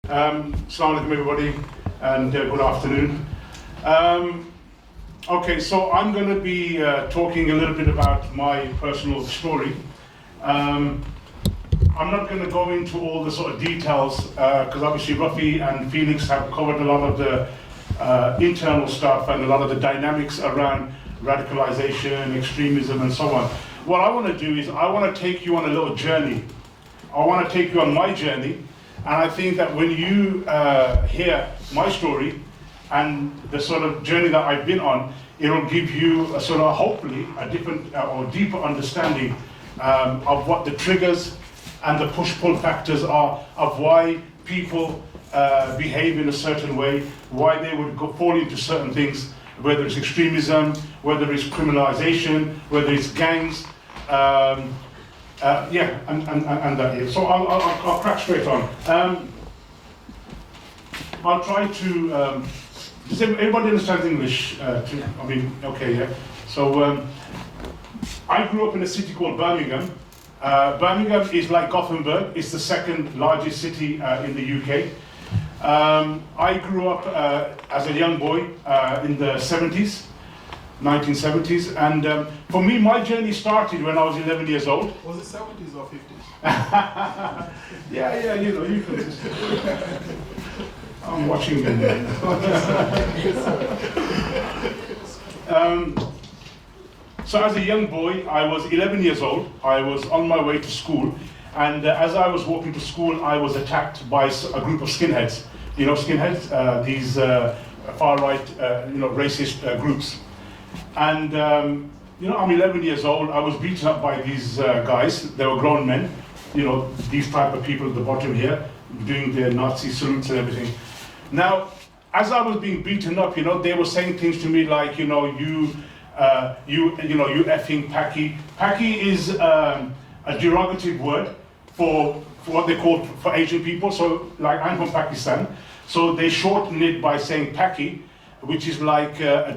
Assalamu alaikum everybody, and good afternoon. Okay, so I'm going to be talking a little bit about my personal story. I'm not going to go into all the sort of details because obviously Rafi and Felix have covered a lot of the internal stuff and a lot of the dynamics around radicalization, extremism and so on. What I want to do is I want to take you on a little journey. I want to take you on my journey, and I think that when you hear my story and the sort of journey that I've been on, it will give you a sort of hopefully a different or deeper understanding of what the triggers and the push-pull factors are of why people behave in a certain way, why they would fall into certain things, whether it's extremism, whether it's criminalization, whether it's gangs, and that is. So I'll crack straight on. I'll try to. Does everybody understands English? Okay, yeah. So I grew up in a city called Birmingham. Birmingham is like Gothenburg. It's the second largest city in the UK. I grew up as a young boy in the 70s, 1970s, and for me, my journey started when I was 11 years old. Was it 70s or 50s? Yeah, you can. I'm watching them. So as a young boy, I was 11 years old. I was on my way to school, and as I was walking to school, I was attacked by a group of skinheads. You know, skinheads, these far-right, racist groups. And I'm 11 years old. I was beaten up by these guys. They were grown men. These type of people at the bottom here, doing their Nazi salutes and everything. Now, as I was being beaten up, they were saying things to me like, you effing Paki. Paki is a derogative word for what they call for Asian people. So, like, I'm from Pakistan, so they shorten it by saying Paki, which is like a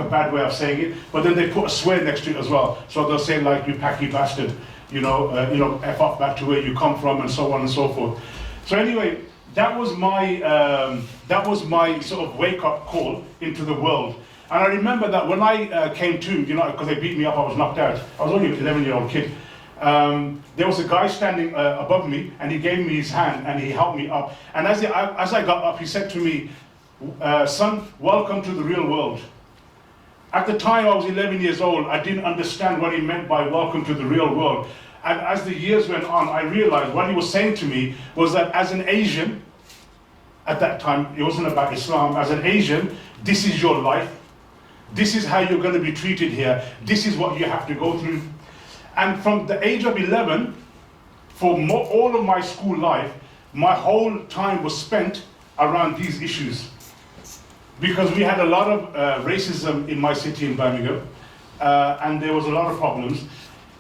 bad way of saying it. But then they put a swear next to it as well. So they'll say like, you Paki bastard, f off back to where you come from, and so on and so forth. So anyway, that was my sort of wake up call into the world. And I remember that when I came to, because they beat me up, I was knocked out. I was only an 11-year-old kid. There was a guy standing above me, and he gave me his hand, and he helped me up. And as I got up, he said to me, son, welcome to the real world. At the time, I was 11 years old. I didn't understand what he meant by welcome to the real world. And as the years went on, I realized what he was saying to me was that as an Asian, at that time, it wasn't about Islam, as an Asian, this is your life. This is how you're going to be treated here. This is what you have to go through. And from the age of 11, for all of my school life, my whole time was spent around these issues. Because we had a lot of racism in my city in Birmingham, and there was a lot of problems.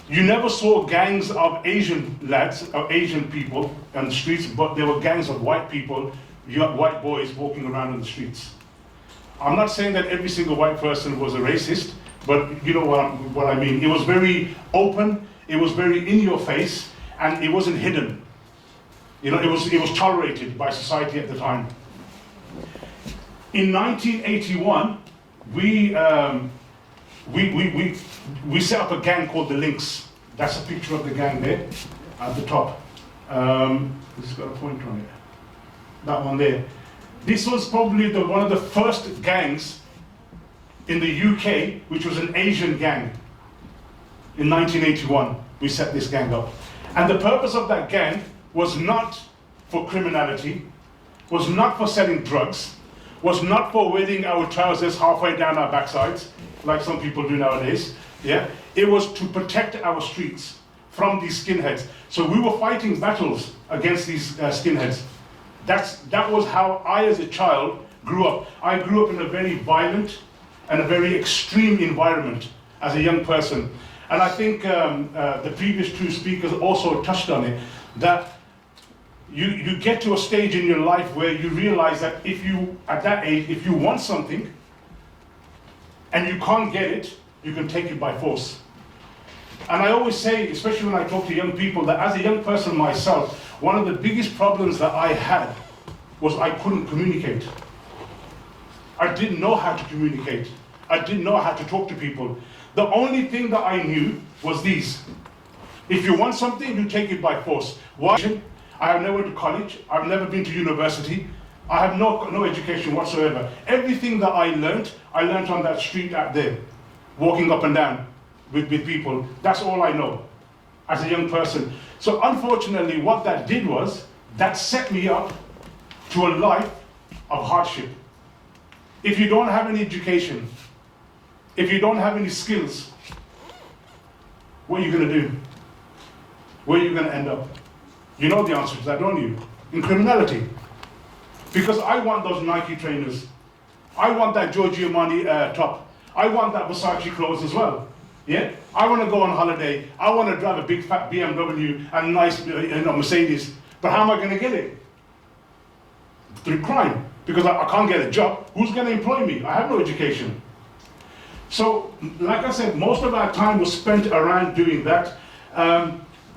You never saw gangs of Asian lads, or Asian people on the streets, but there were gangs of white people, white boys walking around on the streets. I'm not saying that every single white person was a racist, but you know what I mean. It was very open, it was very in your face, and it wasn't hidden. It was tolerated by society at the time. In 1981, we set up a gang called the Lynx. That's a picture of the gang there at the top. This has got a pointer on it. That one there. This was probably one of the first gangs in the UK, which was an Asian gang. In 1981, we set this gang up. And the purpose of that gang was not for criminality, was not for selling drugs, was not for wearing our trousers halfway down our backsides, like some people do nowadays. Yeah, it was to protect our streets from these skinheads. So we were fighting battles against these skinheads. That was how I, as a child, grew up. I grew up in a very violent and a very extreme environment as a young person. And I think the previous two speakers also touched on it, that you get to a stage in your life where you realize that at that age, if you want something and you can't get it, you can take it by force. And I always say, especially when I talk to young people, that as a young person myself, one of the biggest problems that I had was I couldn't communicate. I didn't know how to communicate. I didn't know how to talk to people. The only thing that I knew was these. If you want something, you take it by force. Why? I have never went to college. I've never been to university. I have no education whatsoever. Everything that I learned on that street out there, walking up and down with people. That's all I know as a young person. So unfortunately, what that did was, that set me up to a life of hardship. If you don't have any education, if you don't have any skills, what are you going to do? Where are you going to end up? You know the answer to that, don't you? In criminality. Because I want those Nike trainers. I want that Giorgio Armani top. I want that Versace clothes as well. Yeah? I want to go on holiday. I want to drive a big fat BMW and a nice Mercedes. But how am I going to get it? Through crime. Because I can't get a job. Who's going to employ me? I have no education. So, like I said, most of our time was spent around doing that.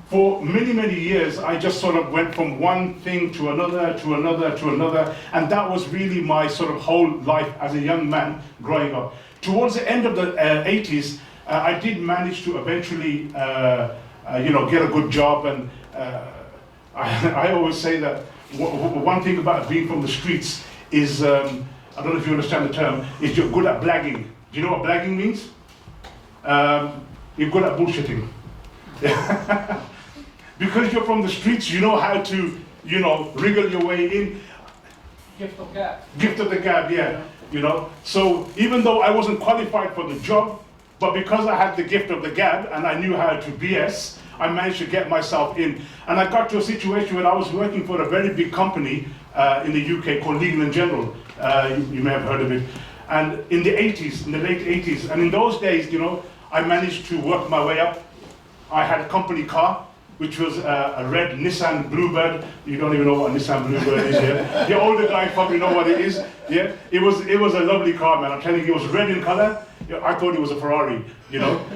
For many, many years, I just sort of went from one thing to another, to another, to another, and that was really my sort of whole life as a young man growing up. Towards the end of the 80s, I did manage to eventually, get a good job, and I always say that one thing about being from the streets is, I don't know if you understand the term, is you're good at blagging. Do you know what blagging means? You're good at bullshitting. Because you're from the streets, you know how to, wriggle your way in. Gift of gab. Gift of the gab, yeah. So even though I wasn't qualified for the job, but because I had the gift of the gab and I knew how to BS, I managed to get myself in. And I got to a situation where I was working for a very big company in the UK called Legal & General. You may have heard of it. And in the 80s, in the late 80s, and in those days, I managed to work my way up. I had a company car, which was a red Nissan Bluebird. You don't even know what a Nissan Bluebird is yet. The older guys probably know what it is. Yeah, it was a lovely car, man. I'm telling you, it was red in color. I thought it was a Ferrari,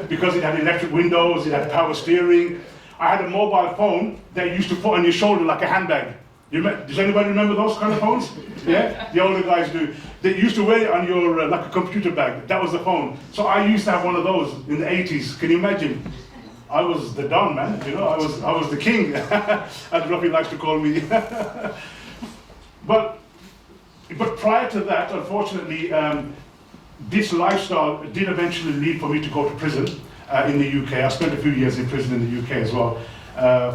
because it had electric windows, it had power steering. I had a mobile phone that you used to put on your shoulder like a handbag. Does anybody remember those kind of phones? Yeah, the older guys do. They used to wear it on your like a computer bag. That was the phone. So I used to have one of those in the 80s. Can you imagine? I was the Don, man. I was the king, as Ruffy likes to call me. But prior to that, unfortunately, this lifestyle did eventually lead for me to go to prison in the UK. I spent a few years in prison in the UK as well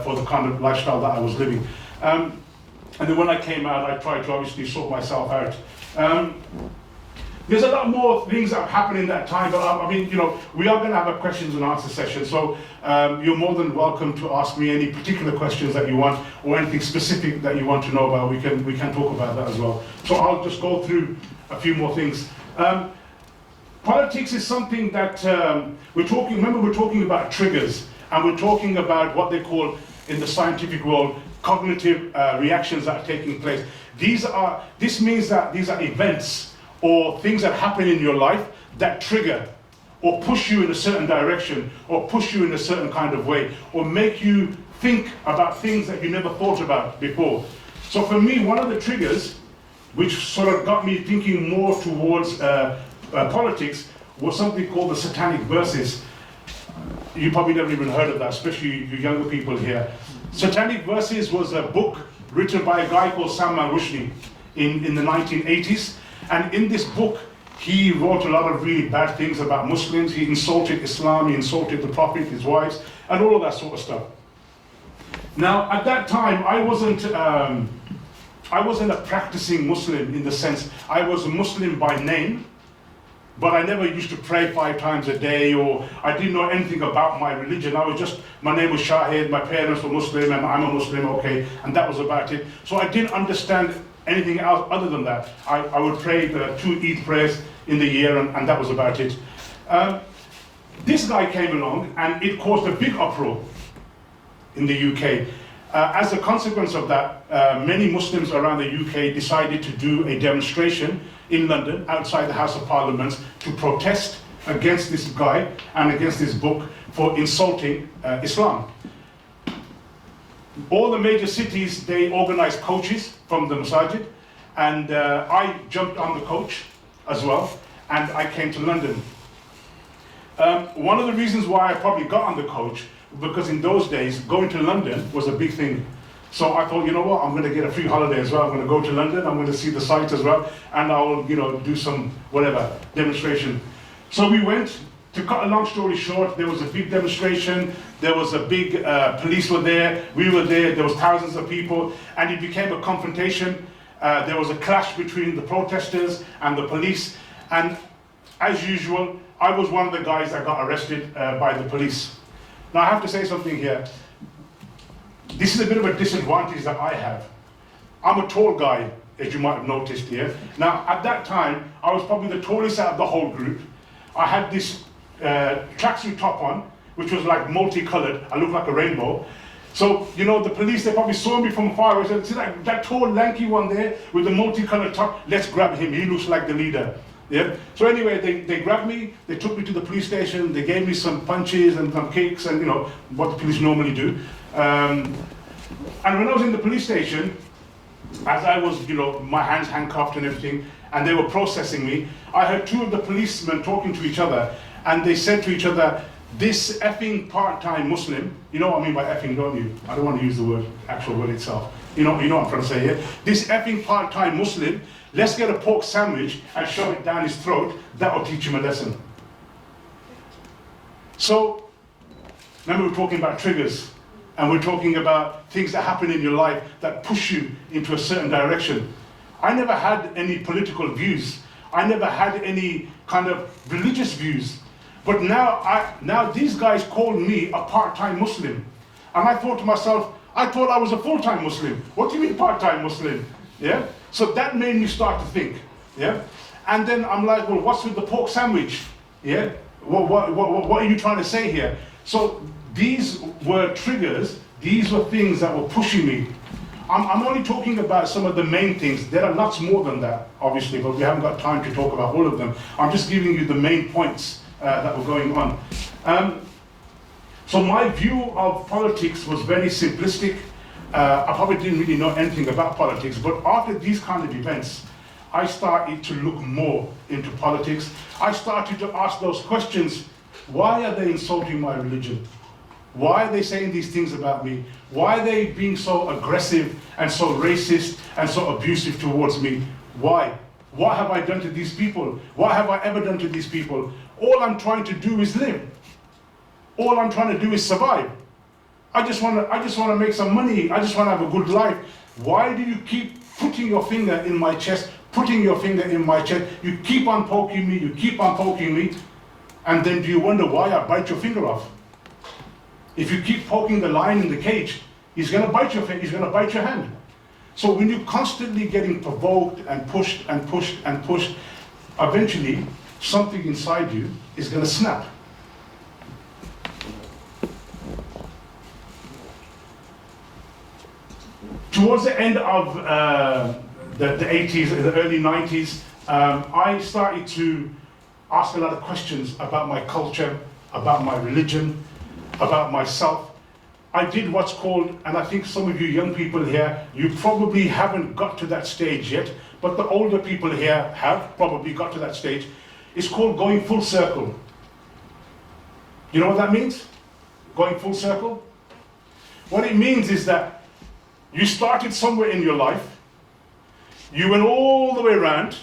for the kind of lifestyle that I was living. And then when I came out, I tried to obviously sort myself out. There's a lot more things that have happened in that time, but we are going to have a questions and answer session, so you're more than welcome to ask me any particular questions that you want, or anything specific that you want to know about. We can talk about that as well. So I'll just go through a few more things. Politics is something that we're talking about triggers, and we're talking about what they call, in the scientific world, cognitive reactions that are taking place. This means that these are events or things that happen in your life that trigger or push you in a certain direction or push you in a certain kind of way or make you think about things that you never thought about before. So for me, one of the triggers which sort of got me thinking more towards politics was something called the Satanic Verses. You probably never even heard of that, especially you younger people here. Satanic Verses was a book written by a guy called Salman Rushdie in the 1980s. And in this book, he wrote a lot of really bad things about Muslims. He insulted Islam, he insulted the Prophet, his wives, and all of that sort of stuff. Now, at that time, I wasn't a practicing Muslim in the sense, I was a Muslim by name, but I never used to pray 5 times a day, or I didn't know anything about my religion. My name was Shahid, my parents were Muslim, and I'm a Muslim, okay, and that was about it. So I didn't understand anything else other than that. I would pray the 2 Eid prayers in the year, and that was about it. This guy came along, and it caused a big uproar in the UK. As a consequence of that, many Muslims around the UK decided to do a demonstration in London, outside the House of Parliament, to protest against this guy and against this book for insulting Islam. All the major cities, they organized coaches from the masajid, and I jumped on the coach as well, and I came to London. One of the reasons why I probably got on the coach, because in those days, going to London was a big thing. So I thought, you know what, I'm going to get a free holiday as well. I'm going to go to London, I'm going to see the site as well, and I'll, do some, whatever, demonstration. So we went. To cut a long story short, there was a big demonstration, there was a big, police were there, we were there was thousands of people, and it became a confrontation. There was a clash between the protesters and the police, and as usual, I was one of the guys that got arrested by the police. Now I have to say something here. This is a bit of a disadvantage that I have. I'm a tall guy, as you might have noticed here. Now at that time, I was probably the tallest out of the whole group. I had this tracksuit top on, which was like multicolored. I looked like a rainbow. So, the police, they probably saw me from far away. Said, see that tall, lanky one there with the multicolored top? Let's grab him. He looks like the leader. Yeah. So anyway, they grabbed me. They took me to the police station. They gave me some punches and some kicks and, what the police normally do. And when I was in the police station, as I was, my hands handcuffed and everything, and they were processing me, I heard two of the policemen talking to each other. And they said to each other, this effing part-time Muslim, you know what I mean by effing, don't you? I don't want to use the actual word itself. You know what I'm trying to say here? This effing part-time Muslim, let's get a pork sandwich and shove it down his throat. That'll teach him a lesson. So, remember we're talking about triggers. And we're talking about things that happen in your life that push you into a certain direction. I never had any political views. I never had any kind of religious views. But now these guys call me a part-time Muslim. And I thought to myself, I thought I was a full-time Muslim. What do you mean part-time Muslim? Yeah? So that made me start to think. Yeah? And then I'm like, well, what's with the pork sandwich? Yeah? What are you trying to say here? So these were triggers. These were things that were pushing me. I'm only talking about some of the main things. There are lots more than that, obviously, but we haven't got time to talk about all of them. I'm just giving you the main points that were going on. So my view of politics was very simplistic. I probably didn't really know anything about politics, but after these kind of events, I started to look more into politics. I started to ask those questions. Why are they insulting my religion? Why are they saying these things about me? Why are they being so aggressive and so racist and so abusive towards me? Why? What have I done to these people? What have I ever done to these people? All I'm trying to do is live. All I'm trying to do is survive. I just want to make some money. I just want to have a good life. Why do you keep putting your finger in my chest, putting your finger in my chest? You keep on poking me, you keep on poking me, and then do you wonder why I bite your finger off? If you keep poking the lion in the cage, he's going to bite your finger, he's going to bite your hand. So when you're constantly getting provoked and pushed and pushed and pushed, eventually something inside you is going to snap. Towards the end of the 80s, the early 90s, I started to ask a lot of questions about my culture, about my religion, about myself. I did what's called, and I think some of you young people here, you probably haven't got to that stage yet, but the older people here have probably got to that stage. It's called going full circle. You know what that means? Going full circle? What it means is that you started somewhere in your life, you went all the way around,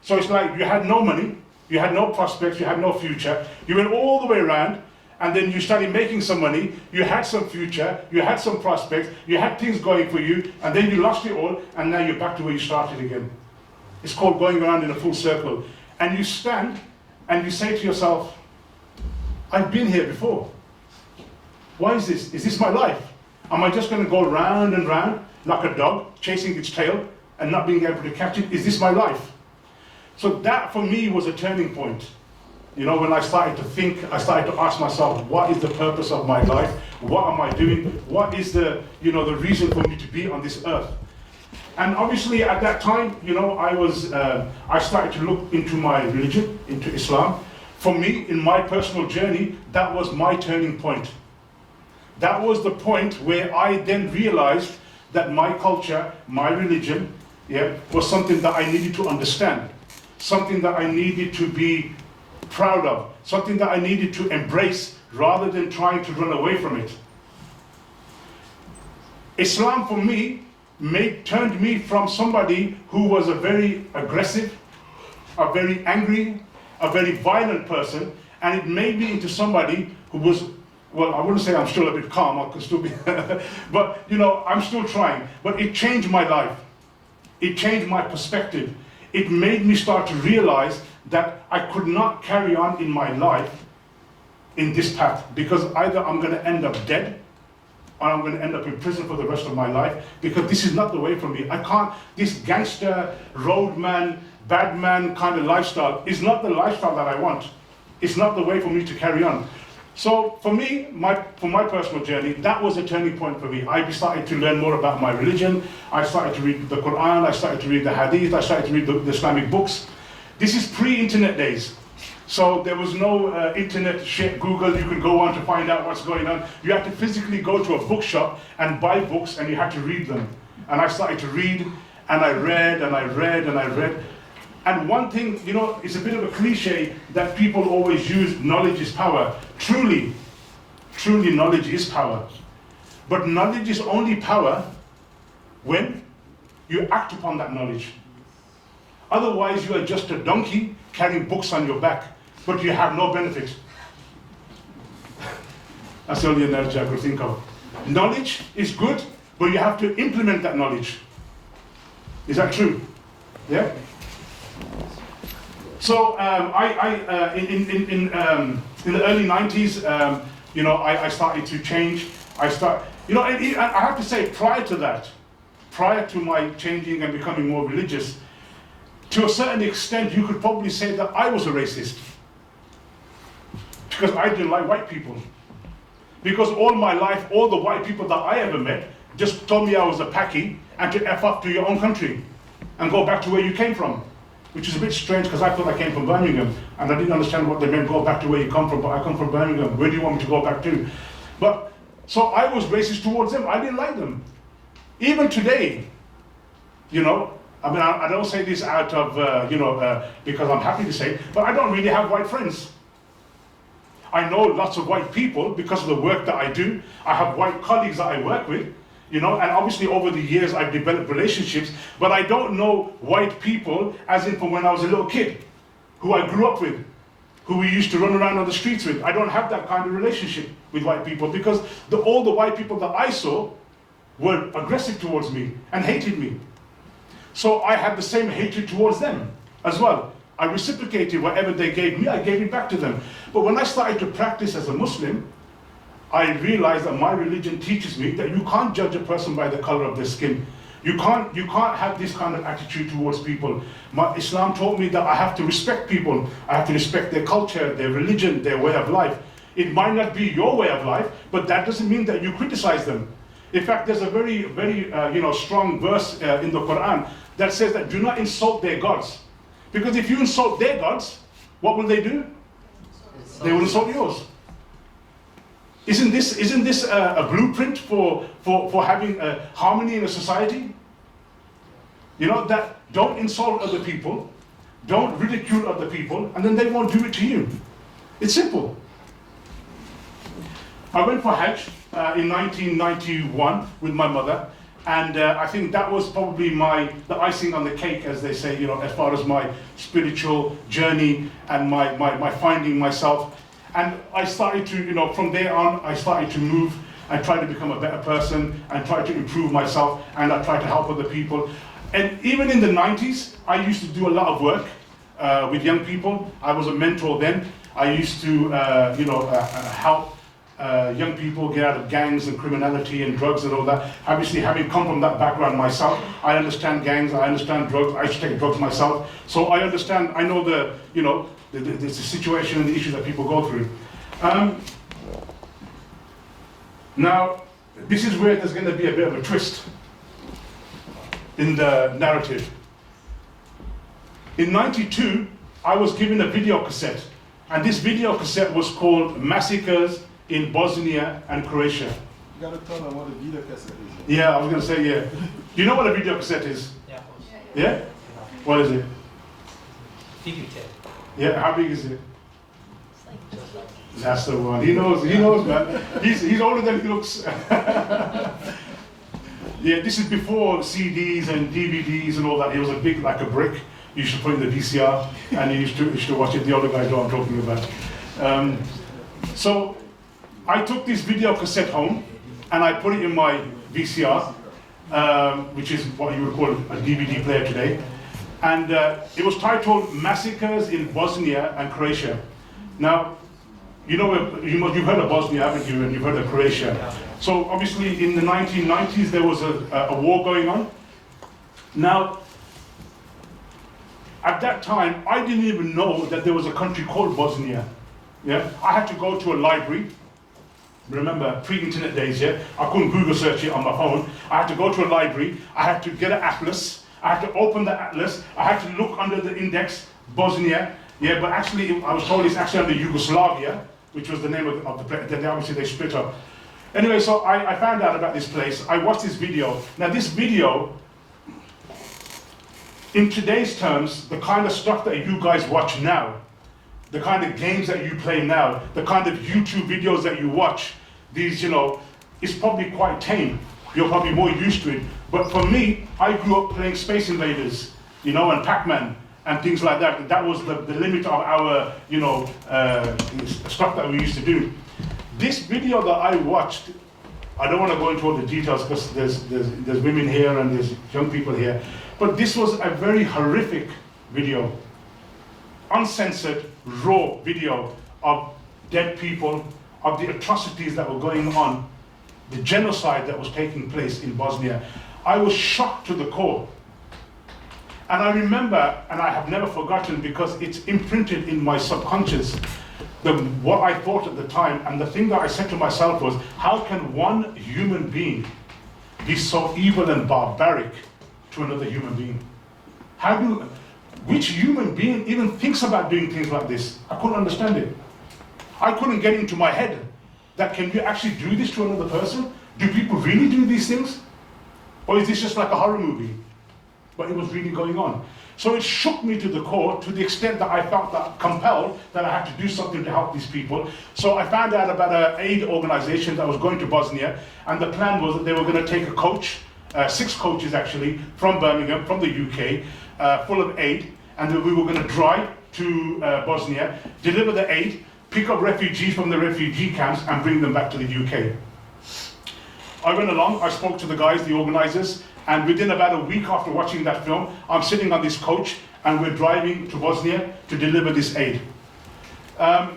so it's like you had no money, you had no prospects, you had no future, you went all the way around, and then you started making some money, you had some future, you had some prospects, you had things going for you, and then you lost it all, and now you're back to where you started again. It's called going around in a full circle. And you stand, and you say to yourself, I've been here before. Why is this? Is this my life? Am I just going to go round and round like a dog, chasing its tail, and not being able to catch it? Is this my life? So that, for me, was a turning point. You know, when I started to think, I started to ask myself, what is the purpose of my life? What am I doing? What is the reason for me to be on this earth? And obviously at that time, I started to look into my religion, into Islam. For me, in my personal journey, that was my turning point. That was the point where I then realized that my culture, my religion, was something that I needed to understand, something that I needed to be proud of, something that I needed to embrace rather than trying to run away from it. Islam for me turned me from somebody who was a very aggressive, a very angry, a very violent person, and it made me into somebody who was, well, I wouldn't say I'm still a bit calm, I could still be, but you know, I'm still trying. But it changed my life. It changed my perspective. It made me start to realize that I could not carry on in my life in this path, because either I'm going to end up dead or I'm going to end up in prison for the rest of my life, because this is not the way for me. I can't, this gangster, roadman, bad man kind of lifestyle is not the lifestyle that I want. It's not the way for me to carry on. So for me, for my personal journey, that was a turning point for me. I started to learn more about my religion. I started to read the Quran. I started to read the Hadith. I started to read the Islamic books. This is pre-internet days. So there was no internet shit, Google, you could go on to find out what's going on. You had to physically go to a bookshop and buy books, and you had to read them. And I started to read, and I read, and I read, and I read. And one thing, you know, it's a bit of a cliche that people always use, knowledge is power. Truly, truly knowledge is power. But knowledge is only power when you act upon that knowledge. Otherwise, you are just a donkey carrying books on your back, but you have no benefit. That's the only analogy I could think of. Knowledge is good, but you have to implement that knowledge. Is that true? Yeah? So in the early 90s, you know, I started to change. You know, and I have to say, prior to that, prior to my changing and becoming more religious, to a certain extent, you could probably say that I was a racist. Because I didn't like white people. Because all my life, all the white people that I ever met just told me I was a Paki and to F up to your own country and go back to where you came from. Which is a bit strange because I thought I came from Birmingham and I didn't understand what they meant, go back to where you come from, but I come from Birmingham. Where do you want me to go back to? But, so I was racist towards them. I didn't like them. Even today, you know, I mean, I don't say this out of, you know, because I'm happy to say, but I don't really have white friends. I know lots of white people because of the work that I do. I have white colleagues that I work with, you know, and obviously over the years I've developed relationships, but I don't know white people as in from when I was a little kid, who I grew up with, who we used to run around on the streets with. I don't have that kind of relationship with white people because all the white people that I saw were aggressive towards me and hated me. So I had the same hatred towards them as well. I reciprocated whatever they gave me, I gave it back to them. But when I started to practice as a Muslim, I realized that my religion teaches me that you can't judge a person by the color of their skin. You can't have this kind of attitude towards people. Islam taught me that I have to respect people. I have to respect their culture, their religion, their way of life. It might not be your way of life, but that doesn't mean that you criticize them. In fact, there's a very, very you know, strong verse in the Quran that says that do not insult their gods. Because if you insult their gods, what will they do? They will insult yours. Isn't this a blueprint for having harmony in a society? You know, that don't insult other people, don't ridicule other people, and then they won't do it to you. It's simple. I went for Hajj in 1991 with my mother, and I think that was probably the icing on the cake, as they say, you know, as far as my spiritual journey and my finding myself. And I started to, you know, from there on, I started to move and try to become a better person and try to improve myself, and I try to help other people. And even in the 90s, I used to do a lot of work with young people. I was a mentor then. I used to, you know, help young people get out of gangs and criminality and drugs and all that. Obviously, having come from that background myself, I understand gangs, I understand drugs. I used to take drugs myself. So I understand, I know the, you know, the situation and the issues that people go through. Now, this is where there's going to be a bit of a twist in the narrative. In '92, I was given a video cassette, And this video cassette was called Massacres in Bosnia and Croatia. You gotta tell them what a video cassette is. Yeah, I was gonna say, yeah. Do you know what a video cassette is? Yeah, of course. Yeah? What is it? TV tape. Yeah, how big is it? Just like That's the one. He knows, man. He's older than he looks. Yeah, this is before CDs and DVDs and all that. It was a big, like a brick. You should put in the VCR, and you used to watch it. The older guys know what I'm talking about. So I took this video cassette home, and I put it in my VCR, which is what you would call a DVD player today. And it was titled Massacres in Bosnia and Croatia. Now, you know, you've heard of Bosnia, haven't you? And you've heard of Croatia. So obviously in the 1990s, there was a war going on. Now, at that time, I didn't even know that there was a country called Bosnia. Yeah, I had to go to a library. Remember, pre-internet days, yeah? I couldn't Google search it on my phone. I had to go to a library. I had to get an atlas. I had to open the atlas. I had to look under the index, Bosnia. Yeah, but actually, I was told it's actually under Yugoslavia, which was the name of the place. Then obviously they split up. Anyway, so I found out about this place. I watched this video. Now this video, in today's terms, the kind of stuff that you guys watch now, the kind of games that you play now, the kind of YouTube videos that you watch, these, you know, it's probably quite tame. You're probably more used to it. But for me, I grew up playing Space Invaders, you know, and Pac-Man and things like that. That was the limit of our, you know, stuff that we used to do. This video that I watched, I don't want to go into all the details because there's women here and there's young people here, but this was a very horrific video. Uncensored, raw video of dead people, of the atrocities that were going on, the genocide that was taking place in Bosnia. I was shocked to the core. And I remember, and I have never forgotten because it's imprinted in my subconscious, what I thought at the time, and the thing that I said to myself was, how can one human being be so evil and barbaric to another human being? Which human being even thinks about doing things like this? I couldn't understand it. I couldn't get into my head that can you actually do this to another person? Do people really do these things? Or is this just like a horror movie? But it was really going on. So it shook me to the core to the extent that I felt that compelled that I had to do something to help these people. So I found out about an aid organization that was going to Bosnia, and the plan was that they were going to take a coach, 6 coaches actually, from Birmingham, from the UK, full of aid, and we were going to drive to Bosnia, deliver the aid, pick up refugees from the refugee camps and bring them back to the UK. I went along, I spoke to the guys, the organizers, and within about a week after watching that film, I'm sitting on this coach and we're driving to Bosnia to deliver this aid. I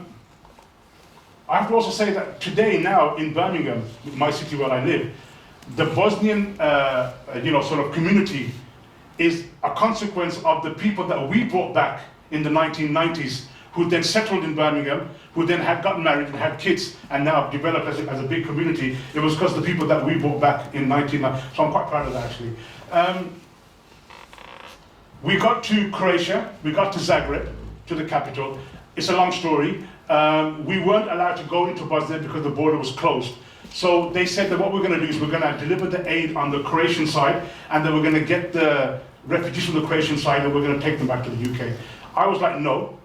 have to also say that today now in Birmingham, my city where I live, the Bosnian sort of community is a consequence of the people that we brought back in the 1990s, who then settled in Birmingham, who then had gotten married and had kids, and now developed as a big community. It was because of the people that we brought back in 1990. So I'm quite proud of that, actually. We got to Croatia, we got to Zagreb, to the capital. It's a long story. We weren't allowed to go into Bosnia because the border was closed. So they said that what we're going to do is we're going to deliver the aid on the Croatian side, and then we're going to get the refugees from the Croatian side, and we're going to take them back to the UK. I was like, no.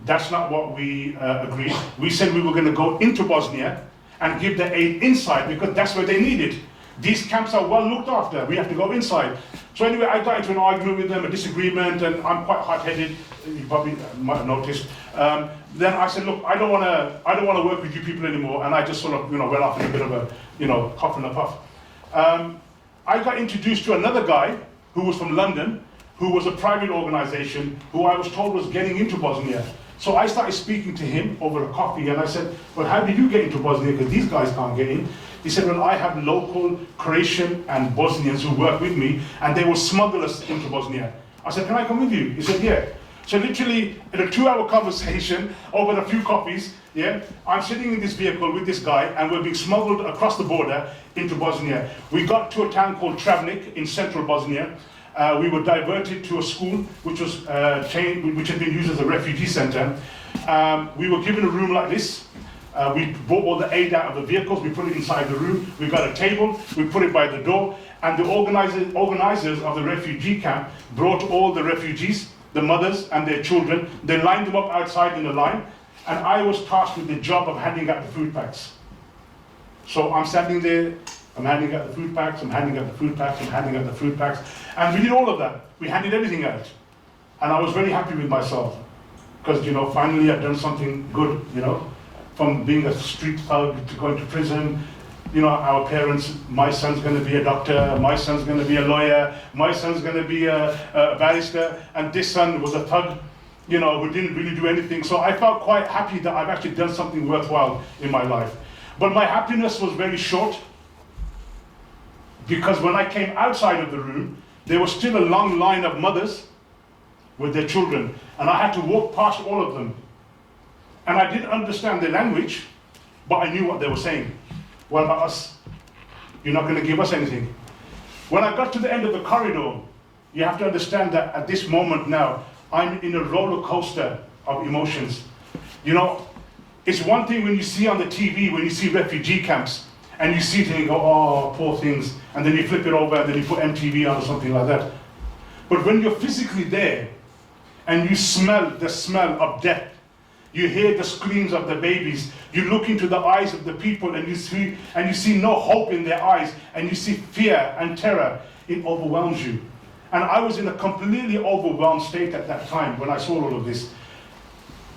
That's not what we agreed. We said we were going to go into Bosnia and give the aid inside because that's where they need it. These camps are well looked after. We have to go inside. So anyway, I got into an argument with them, a disagreement, and I'm quite hot-headed. You probably might have noticed. Then I said, look, I don't want to work with you people anymore, and I just sort of, went off in a bit of a, huff and a puff. I got introduced to another guy who was from London, who was a private organization, who I was told was getting into Bosnia. So I started speaking to him over a coffee, and I said, well, how did you get into Bosnia? Because these guys can't get in. He said, well, I have local Croatian and Bosnians who work with me, and they will smuggle us into Bosnia. I said, can I come with you? He said, yeah. So literally, in a 2-hour conversation over a few coffees, yeah, I'm sitting in this vehicle with this guy, and we're being smuggled across the border into Bosnia. We got to a town called Travnik in central Bosnia. We were diverted to a school which which had been used as a refugee center. We were given a room like this. We brought all the aid out of the vehicles, we put it inside the room, we got a table, we put it by the door, and the organizers of the refugee camp brought all the refugees, the mothers and their children, they lined them up outside in a line, and I was tasked with the job of handing out the food packs. So I'm standing there, I'm handing out the food packs, I'm handing out the food packs, I'm handing out the food packs, and we did all of that. We handed everything out. And I was very happy with myself, because, you know, finally I'd done something good, you know. From being a street thug to going to prison, you know, our parents, my son's going to be a doctor, my son's going to be a lawyer, my son's going to be a barrister, and this son was a thug, you know, who didn't really do anything. So I felt quite happy that I've actually done something worthwhile in my life. But my happiness was very short, because when I came outside of the room, there was still a long line of mothers with their children, and I had to walk past all of them. And I didn't understand the language, but I knew what they were saying. What about us? You're not going to give us anything. When I got to the end of the corridor, you have to understand that at this moment now, I'm in a roller coaster of emotions. You know, it's one thing when you see on the TV, when you see refugee camps, and you see it and you go, oh, poor things, and then you flip it over and then you put MTV on or something like that. But when you're physically there, and you smell the smell of death, you hear the screams of the babies, you look into the eyes of the people and you see no hope in their eyes, and you see fear and terror, it overwhelms you. And I was in a completely overwhelmed state at that time when I saw all of this.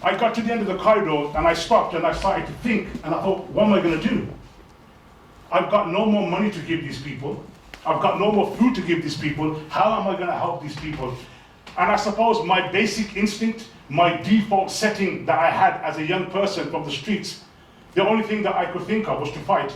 I got to the end of the corridor and I stopped and I started to think, and I thought, what am I going to do? I've got no more money to give these people. I've got no more food to give these people. How am I going to help these people? And I suppose my basic instinct, my default setting that I had as a young person from the streets, the only thing that I could think of was to fight.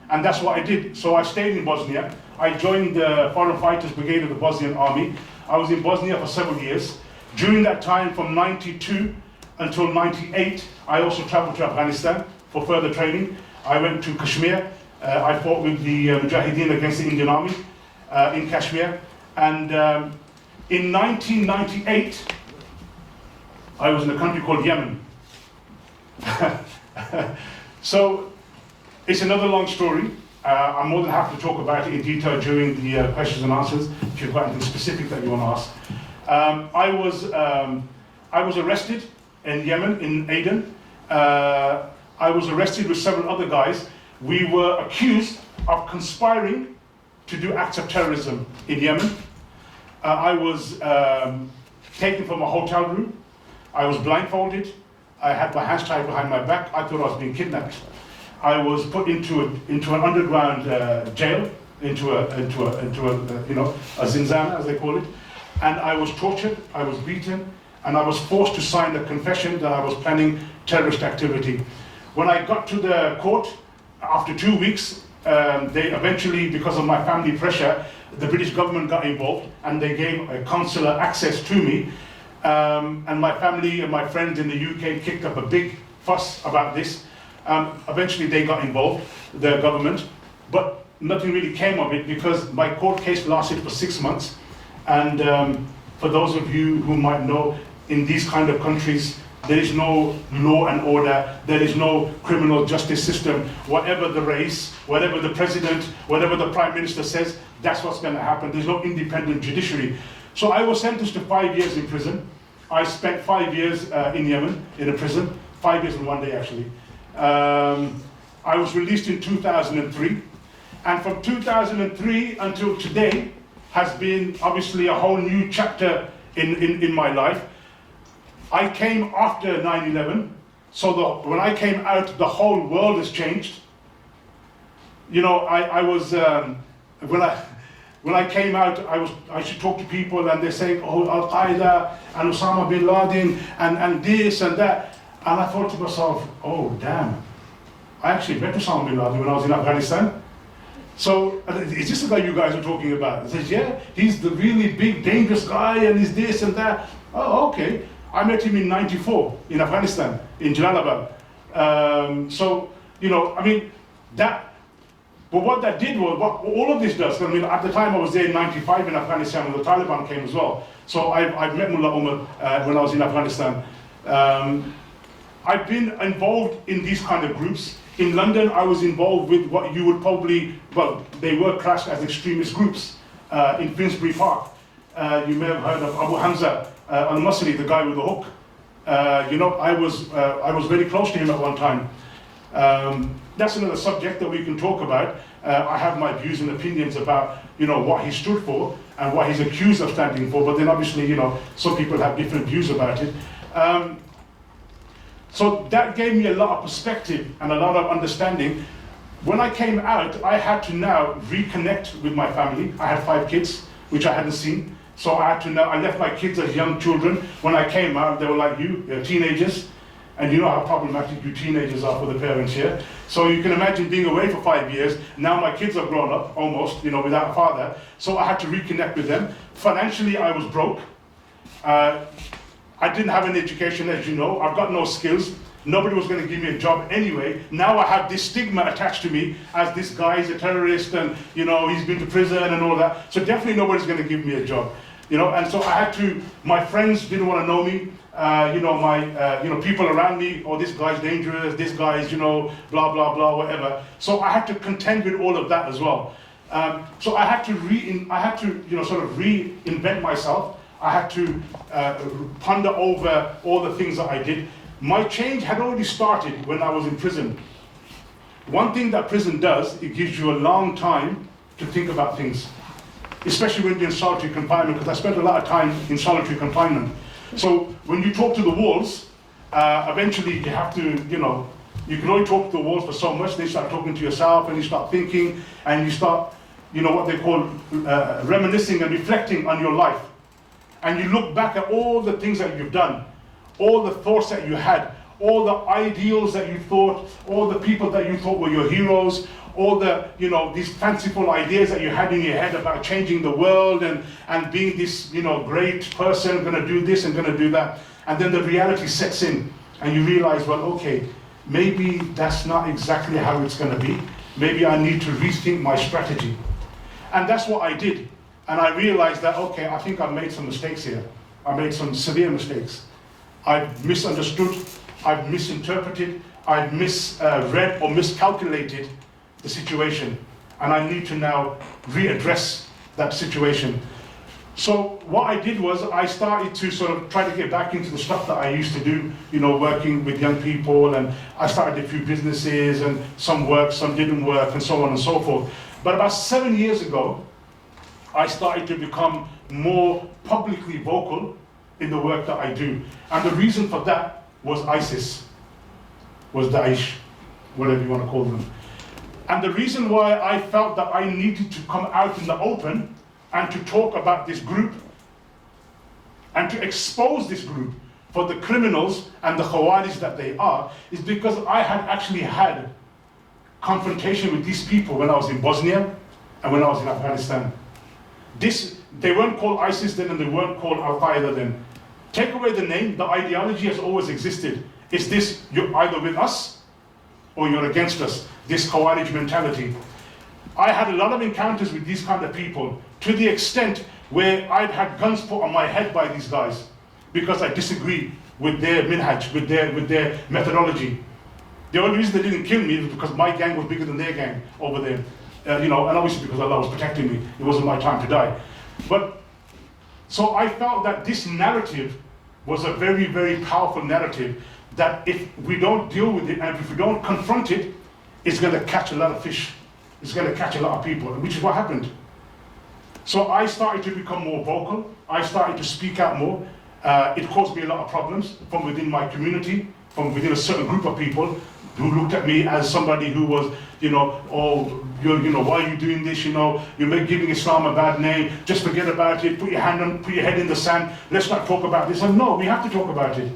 And that's what I did. So I stayed in Bosnia. I joined the Foreign Fighters Brigade of the Bosnian Army. I was in Bosnia for several years. During that time, from 92 until 98, I also traveled to Afghanistan for further training. I went to Kashmir. I fought with the Mujahideen against the Indian Army in Kashmir. And in 1998, I was in a country called Yemen. So it's another long story. I'm more than happy to talk about it in detail during the questions and answers, if you've got anything specific that you want to ask. I was arrested in Yemen, in Aden. I was arrested with several other guys. We were accused of conspiring to do acts of terrorism in Yemen. I was taken from a hotel room. I was blindfolded. I had my hands tied behind my back. I thought I was being kidnapped. I was put into an underground jail, into a zinzana, as they call it. And I was tortured, I was beaten, and I was forced to sign a confession that I was planning terrorist activity. When I got to the court, after 2 weeks, they eventually, because of my family pressure, the British government got involved and they gave a consular access to me. And my family and my friends in the UK kicked up a big fuss about this. Eventually they got involved, the government, but nothing really came of it because my court case lasted for 6 months. And for those of you who might know, in these kind of countries, there is no law and order, there is no criminal justice system. Whatever the race, whatever the president, whatever the prime minister says, that's what's going to happen. There's no independent judiciary. So I was sentenced to 5 years in prison. I spent 5 years in Yemen, in a prison, 5 years and 1 day actually. I was released in 2003. And from 2003 until today has been obviously a whole new chapter in my life. I came after 9/11, so when I came out, the whole world has changed. You know, I was, when I came out, I should talk to people and they're saying, oh, Al-Qaeda and Osama bin Laden and this and that. And I thought to myself, oh, damn. I actually met Osama bin Laden when I was in Afghanistan. So, is this the guy you guys are talking about? I said, yeah, he's the really big, dangerous guy and he's this and that. Oh, okay. I met him in '94 in Afghanistan, in Jalalabad. So, you know, I mean, that But what that did was, what all of this does, I mean, at the time I was there in 95 in Afghanistan when the Taliban came as well. So I've met Mullah Omar when I was in Afghanistan. I've been involved in these kind of groups. In London, I was involved with what you would probably, well, they were classed as extremist groups in Finsbury Park. You may have heard of Abu Hamza al-Masri, the guy with the hook. You know, I was very close to him at one time. That's another subject that we can talk about. I have my views and opinions about, you know, what he stood for and what he's accused of standing for, but then obviously, you know, some people have different views about it. So that gave me a lot of perspective and a lot of understanding. When I came out, I had to now reconnect with my family. I had 5 kids, which I hadn't seen. So I had to now, I left my kids as young children. When I came out, they were like you, they're teenagers. And you know how problematic you teenagers are for the parents here. So you can imagine being away for 5 years. Now my kids are grown up, almost, you know, without a father. So I had to reconnect with them. Financially, I was broke. I didn't have an education, as you know. I've got no skills. Nobody was going to give me a job anyway. Now I have this stigma attached to me as this guy is a terrorist and, you know, he's been to prison and all that. So definitely nobody's going to give me a job. You know, and so I had to, my friends didn't want to know me. You know, you know, people around me, oh, this guy's dangerous, this guy's, you know, blah, blah, blah, whatever. So I had to contend with all of that as well. So I had to, you know, sort of reinvent myself. I had to ponder over all the things that I did. My change had already started when I was in prison. One thing that prison does, it gives you a long time to think about things, especially when you're in solitary confinement, because I spent a lot of time in solitary confinement. So when you talk to the walls, eventually you have to, you know, you can only talk to the walls for so much. Then you start talking to yourself and you start thinking and you start, you know, what they call reminiscing and reflecting on your life. And you look back at all the things that you've done, all the thoughts that you had, all the ideals that you thought, all the people that you thought were your heroes, all the, you know, these fanciful ideas that you had in your head about changing the world and being this, you know, great person, gonna do this and gonna do that. And then the reality sets in and you realize, well, okay, maybe that's not exactly how it's gonna be. Maybe I need to rethink my strategy. And that's what I did. And I realized that, okay, I think I've made some mistakes here. I made some severe mistakes. I've misunderstood, I've misinterpreted, I've misread or miscalculated the situation, and I need to now readdress that situation. So what I did was I started to sort of try to get back into the stuff that I used to do, you know, working with young people, and I started a few businesses, and some worked, some didn't work, and so on and so forth. But about 7 years ago, I started to become more publicly vocal in the work that I do. And the reason for that was ISIS, was Daesh, whatever you want to call them. And the reason why I felt that I needed to come out in the open and to talk about this group and to expose this group for the criminals and the Khawarij that they are is because I had actually had confrontation with these people when I was in Bosnia and when I was in Afghanistan. They weren't called ISIS then and they weren't called Al-Qaeda then. Take away the name, the ideology has always existed. It's this, you're either with us or you're against us, this Khawarij mentality. I had a lot of encounters with these kind of people to the extent where I'd had guns put on my head by these guys because I disagree with their minhaj, with their methodology. The only reason they didn't kill me was because my gang was bigger than their gang over there. You know, and obviously because Allah was protecting me, it wasn't my time to die. But, so I felt that this narrative was a very, very powerful narrative that if we don't deal with it and if we don't confront it, it's going to catch a lot of fish. It's going to catch a lot of people, which is what happened. So I started to become more vocal. I started to speak out more. It caused me a lot of problems from within my community, from within a certain group of people who looked at me as somebody who was, you know, oh, you know, why are you doing this? You know, you're giving Islam a bad name. Just forget about it. Put your head in the sand. Let's not talk about this. And no, we have to talk about it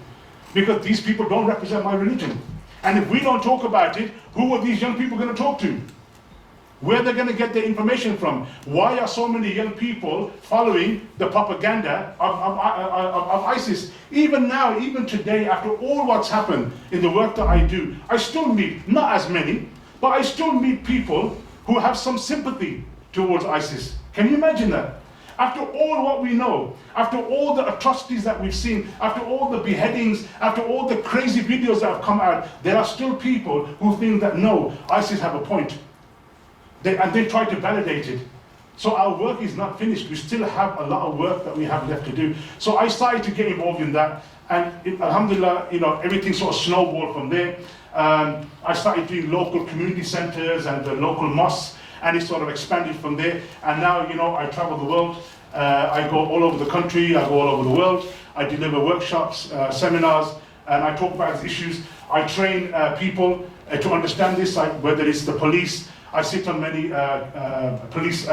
because these people don't represent my religion. And if we don't talk about it, who are these young people going to talk to? Where are they going to get their information from? Why are so many young people following the propaganda of ISIS? Even now, even today, after all what's happened in the work that I do, I still meet, not as many, but I still meet people who have some sympathy towards ISIS. Can you imagine that? After all what we know, after all the atrocities that we've seen, after all the beheadings, after all the crazy videos that have come out, there are still people who think that no, ISIS have a point. And they try to validate it. So our work is not finished. We still have a lot of work that we have left to do. So I started to get involved in that, and alhamdulillah, everything sort of snowballed from there. I started doing local community centers and the local mosques, and it sort of expanded from there. And now, I travel the world. I go all over the country. I go all over the world. I deliver workshops, seminars, and I talk about these issues. I train people to understand this, whether it's the police. I sit on many police,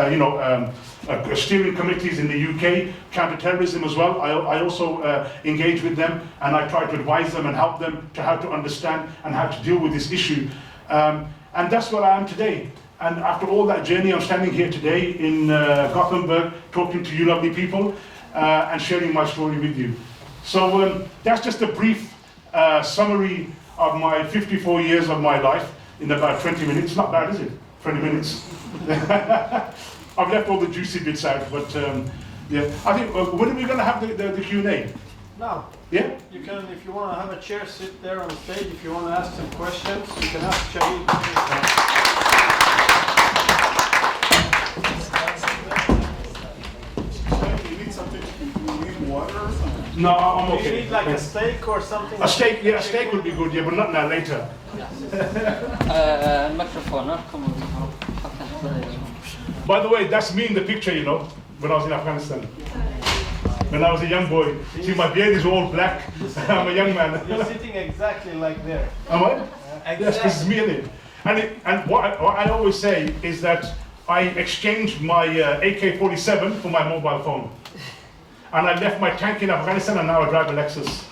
steering committees in the UK, counter-terrorism as well. I also engage with them, and I try to advise them and help them to how to understand and how to deal with this issue. And that's what I am today. And after all that journey, I'm standing here today in Gothenburg, talking to you lovely people, and sharing my story with you. So that's just a brief summary of my 54 years of my life in about 20 minutes. Not bad, is it? 20 minutes. I've left all the juicy bits out, but yeah. I think, when are we going to have the Q&A? No. Yeah? You can, if you want to have a chair, sit there on stage. If you want to ask some questions, you can ask Shahid. You need something, you need water or something? No, I'm Do okay. you need like a steak or something? A steak, yeah, a steak would be good, yeah, but not now, later. الميكروفون اركم By the way, that's me in the picture, when I was in Afghanistan. When I was a young boy. See, my beard is all black. I'm a young man. You're sitting exactly like there. Am I? Yes, because it's me in it. And what I always say is that I exchanged my AK-47 for my mobile phone. And I left my tank in Afghanistan, and now I drive a Lexus.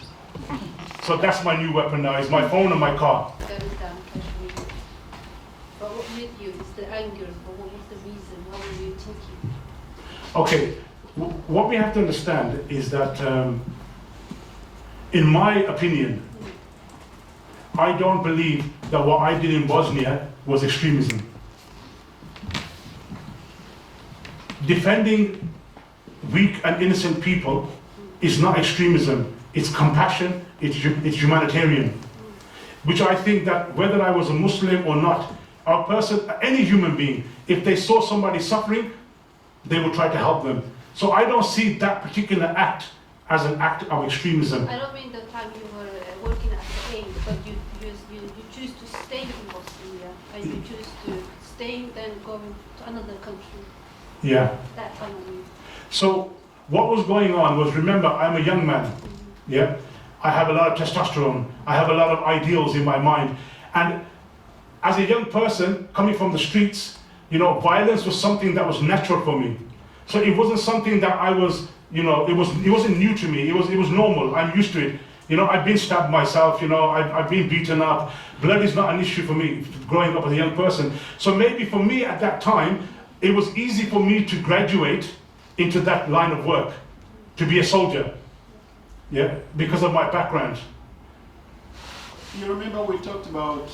So that's my new weapon now, is my phone and my car. Afghanistan, Kashmir. But what made you? Is the anger? Or what was the reason? How were you thinking? Okay, what we have to understand is that, in my opinion, I don't believe that what I did in Bosnia was extremism. Defending weak and innocent people is not extremism. It's compassion, it's humanitarian. Which I think that whether I was a Muslim or not, a person, any human being, if they saw somebody suffering, they would try to help them. So I don't see that particular act as an act of extremism. I don't mean the time you were working at the aim, but you choose to stay in Bosnia, and you choose to stay, then going to another country. Yeah. That time I mean. So what was going on was, remember, I'm a young man. Yeah. I have a lot of testosterone. I have a lot of ideals in my mind. And as a young person coming from the streets, violence was something that was natural for me. So it wasn't something that I was, it wasn't new to me. It was normal. I'm used to it. I've been stabbed myself. I've been beaten up. Blood is not an issue for me growing up as a young person. So maybe for me at that time, it was easy for me to graduate into that line of work, to be a soldier. Yeah, because of my background. You remember we talked about,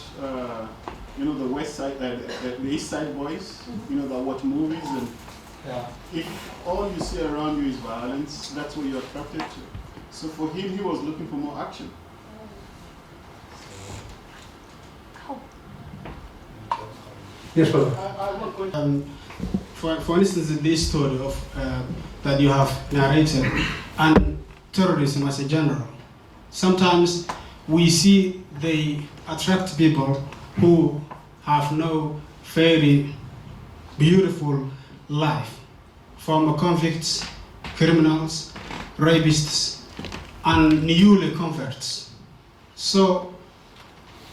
the West Side, the East Side boys, that watch movies, and if all you see around you is violence, that's what you're attracted to. So for him, he was looking for more action. Yes, brother. For instance, in this story of that you have narrated, and terrorism as a general, sometimes we see they attract people who have no very beautiful life, former convicts, criminals, rapists, and newly converts. So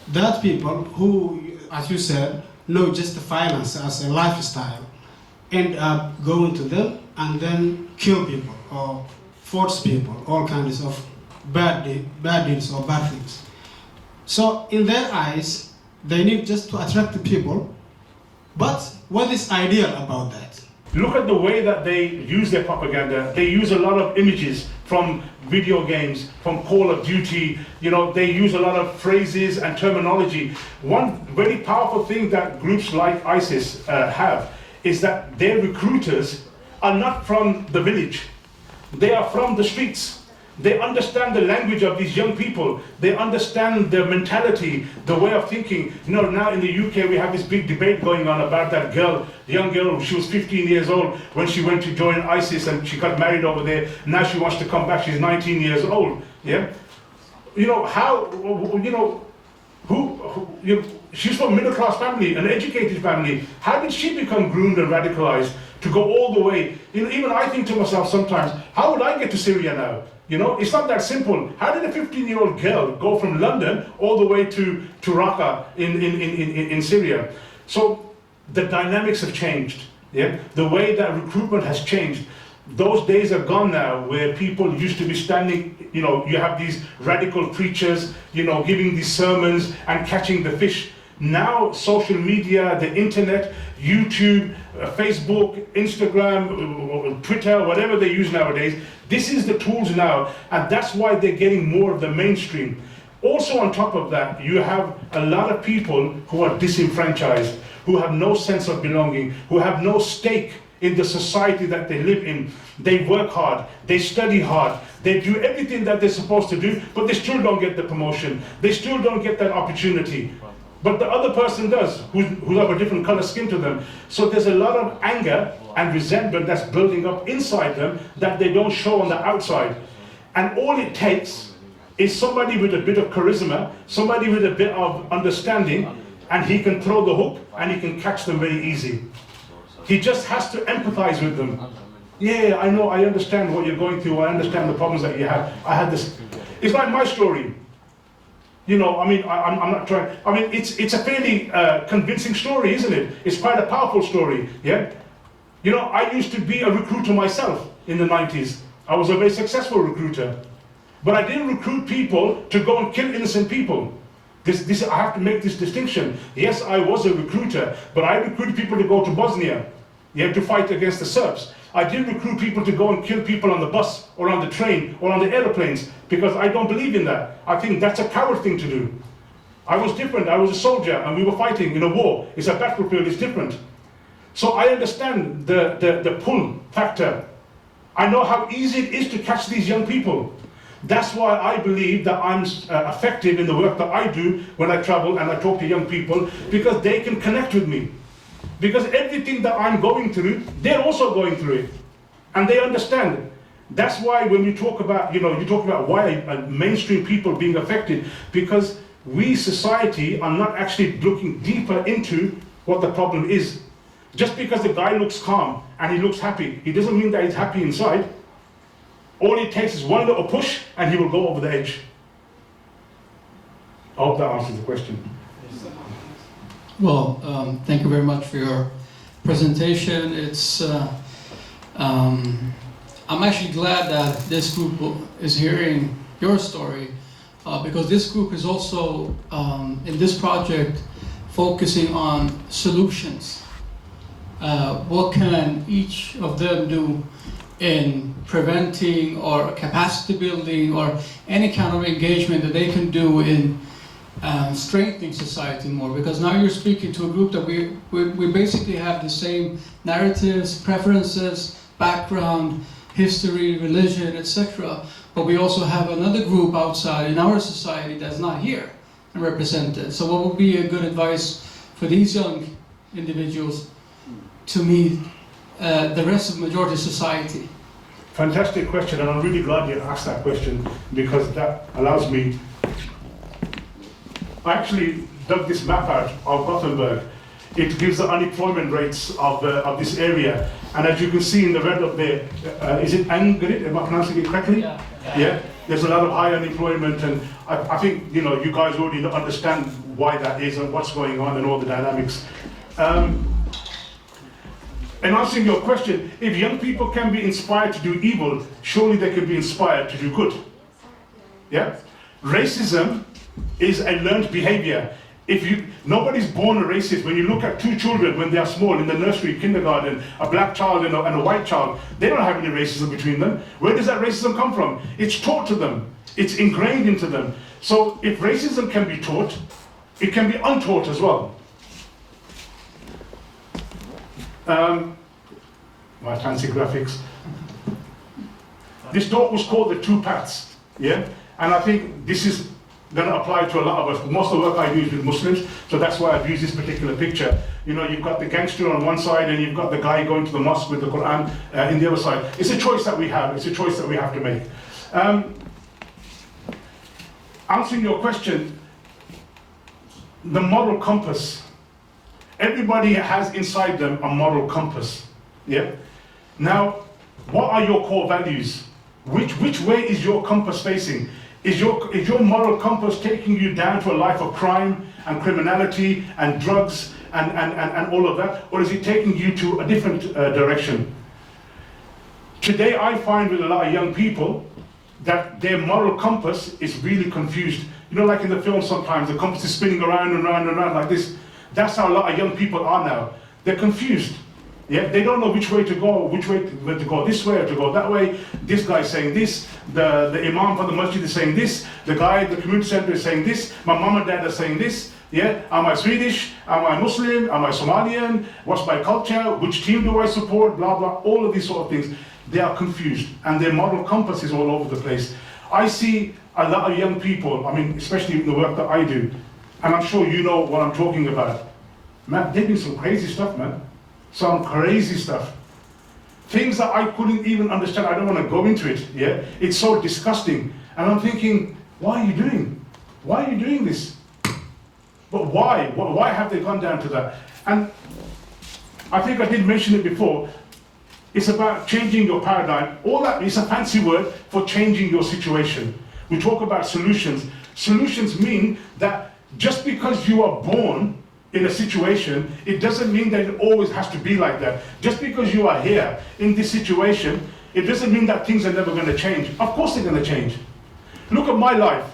that people who, as you said, know just the violence as a lifestyle, end up going to them and then kill people or force people, all kinds of bad deeds or bad things. So in their eyes, they need just to attract the people. But what is ideal about that? Look at the way that they use their propaganda. They use a lot of images from video games, from Call of Duty. You know, they use a lot of phrases and terminology. One very powerful thing that groups like ISIS have is that their recruiters are not from the village. They are from the streets. They understand the language of these young people. They understand their mentality, the way of thinking. You know, now in the UK we have this big debate going on about that girl, the young girl, she was 15 years old when she went to join ISIS and she got married over there. Now she wants to come back, she's 19 years old. Yeah? You know, how, you know, she's from a middle class family, an educated family. How did she become groomed and radicalized to go all the way? You know, even I think to myself sometimes, how would I get to Syria now? You know, it's not that simple. How did a 15-year-old girl go from London all the way to Raqqa in Syria? So the dynamics have changed. Yeah, the way that recruitment has changed. Those days are gone now, where people used to be standing. You know, you have these radical preachers, you know, giving these sermons and catching the fish. Now, social media, the internet, YouTube, Facebook, Instagram, Twitter, whatever they use nowadays, this is the tools now, and that's why they're getting more of the mainstream. Also on top of that, you have a lot of people who are disenfranchised, who have no sense of belonging, who have no stake in the society that they live in. They work hard, they study hard, they do everything that they're supposed to do, but they still don't get the promotion. They still don't get that opportunity. But the other person does, who have a different color skin to them. So there's a lot of anger and resentment that's building up inside them that they don't show on the outside. And all it takes is somebody with a bit of charisma, somebody with a bit of understanding, and he can throw the hook and he can catch them very easy. He just has to empathize with them. Yeah, I know, I understand what you're going through, I understand the problems that you have. I had this. It's like my story. You know, I mean, I'm not trying, I mean, it's a fairly convincing story, isn't it? It's quite a powerful story, yeah? You know, I used to be a recruiter myself in the 90s. I was a very successful recruiter. But I didn't recruit people to go and kill innocent people. I have to make this distinction. Yes, I was a recruiter, but I recruited people to go to Bosnia, yeah, to fight against the Serbs. I didn't recruit people to go and kill people on the bus or on the train or on the airplanes, because I don't believe in that. I think that's a coward thing to do. I was different. I was a soldier and we were fighting in a war. It's a battlefield, it's different. So I understand the pull factor. I know how easy it is to catch these young people. That's why I believe that I'm effective in the work that I do when I travel and I talk to young people, because they can connect with me. Because everything that I'm going through, they're also going through it. And they understand it. That's why when you talk about, you know, you talk about why mainstream people being affected, because we, society, are not actually looking deeper into what the problem is. Just because the guy looks calm and he looks happy, it doesn't mean that he's happy inside. All it takes is one little push and he will go over the edge. I hope that answers the question. Well, thank you very much for your presentation. I'm actually glad that this group is hearing your story, because this group is also, in this project, focusing on solutions. What can each of them do in preventing or capacity building or any kind of engagement that they can do in strengthening society more? Because now you're speaking to a group that we basically have the same narratives, preferences, background, history, religion, etc. But we also have another group outside in our society that's not here and represented. So what would be a good advice for these young individuals to meet the rest of majority society? Fantastic question, and I'm really glad you asked that question, because that allows me. I actually dug this map out of Gothenburg. It gives the unemployment rates of this area, and as you can see in the red up there, is it Angered? Am I pronouncing it correctly? Yeah. There's a lot of high unemployment, and I think you guys already understand why that is and what's going on and all the dynamics. And answering your question, if young people can be inspired to do evil, surely they can be inspired to do good. Yeah? Racism is a learned behavior. Nobody's born a racist. When you look at two children when they are small in the nursery, kindergarten, a black child and a white child, they don't have any racism between them. Where does that racism come from? It's taught to them. It's ingrained into them. So if racism can be taught, it can be untaught as well. My fancy graphics. This talk was called The Two Paths, yeah? And I think this is going to apply to a lot of us. Most of the work I do is with Muslims, so that's why I've used this particular picture. You know, you've got the gangster on one side and you've got the guy going to the mosque with the Quran in the other side. It's a choice that we have. It's a choice that we have to make. Answering your question, the moral compass. Everybody has inside them a moral compass, yeah? Now, what are your core values? Which way is your compass facing? Is your moral compass taking you down to a life of crime and criminality and drugs and all of that? Or is it taking you to a different direction? Today I find with a lot of young people that their moral compass is really confused. You know, like in the film sometimes, the compass is spinning around and around and around like this. That's how a lot of young people are now. They're confused. Yeah, they don't know which way to go, whether to go this way or to go that way. This guy's saying this, the imam for the masjid is saying this, the guy at the community center is saying this, my mom and dad are saying this. Yeah, am I Swedish? Am I Muslim? Am I Somalian? What's my culture? Which team do I support? Blah, blah, all of these sort of things. They are confused and their moral compass is all over the place. I see a lot of young people, I mean, especially in the work that I do, and I'm sure you know what I'm talking about. Man, they do some crazy stuff, man. Some crazy stuff. Things that I couldn't even understand. I don't want to go into it, yeah? It's so disgusting. And I'm thinking, why are you doing this? But why? Why have they gone down to that? And I think I did mention it before. It's about changing your paradigm. All that is a fancy word for changing your situation. We talk about solutions. Solutions mean that just because you are born in a situation, it doesn't mean that it always has to be like that. Just because you are here in this situation, it doesn't mean that things are never going to change. Of course they're going to change. Look at my life.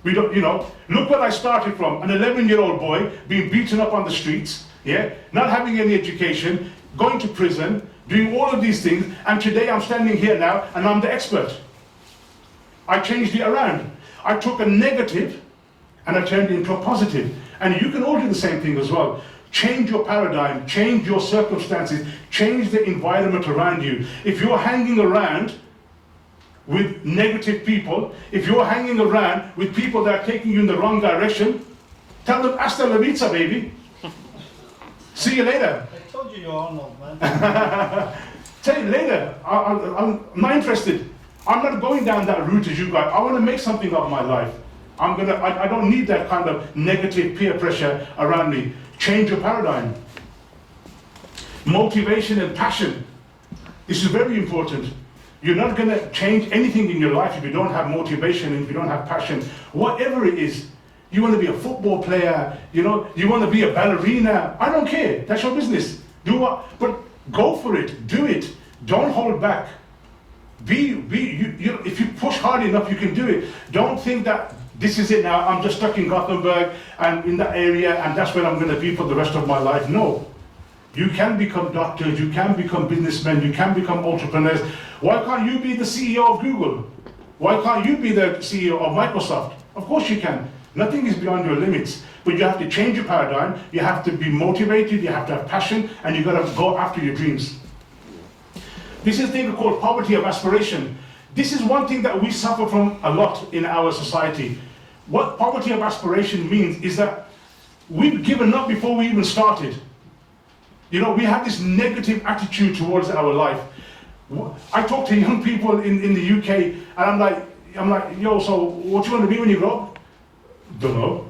Look where I started from, an 11-year-old boy being beaten up on the streets, yeah, not having any education, going to prison, doing all of these things, and today I'm standing here now and I'm the expert. I changed it around. I took a negative and I turned it into a positive. And you can all do the same thing as well. Change your paradigm, change your circumstances, change the environment around you. If you're hanging around with negative people, if you're hanging around with people that are taking you in the wrong direction, tell them, hasta la vista, baby. See you later. I told you you're Arnold, man. Tell you later. I'm not interested. I'm not going down that route as you guys. I want to make something of my life. I don't need that kind of negative peer pressure around me. Change your paradigm. Motivation and passion. This is very important. You're not going to change anything in your life if you don't have motivation, if you don't have passion. Whatever it is. You want to be a football player, you want to be a ballerina. I don't care. That's your business. Do what, but go for it. Do it. Don't hold back. If you push hard enough, you can do it. Don't think that this is it now, I'm just stuck in Gothenburg and in that area and that's where I'm going to be for the rest of my life. No. You can become doctors, you can become businessmen, you can become entrepreneurs. Why can't you be the CEO of Google? Why can't you be the CEO of Microsoft? Of course you can. Nothing is beyond your limits. But you have to change your paradigm, you have to be motivated, you have to have passion, and you've got to go after your dreams. This is a thing called poverty of aspiration. This is one thing that we suffer from a lot in our society. What poverty of aspiration means is that we've given up before we even started. We have this negative attitude towards our life. I talk to young people in the UK, and I'm like, yo, so what do you want to be when you grow up? Don't know.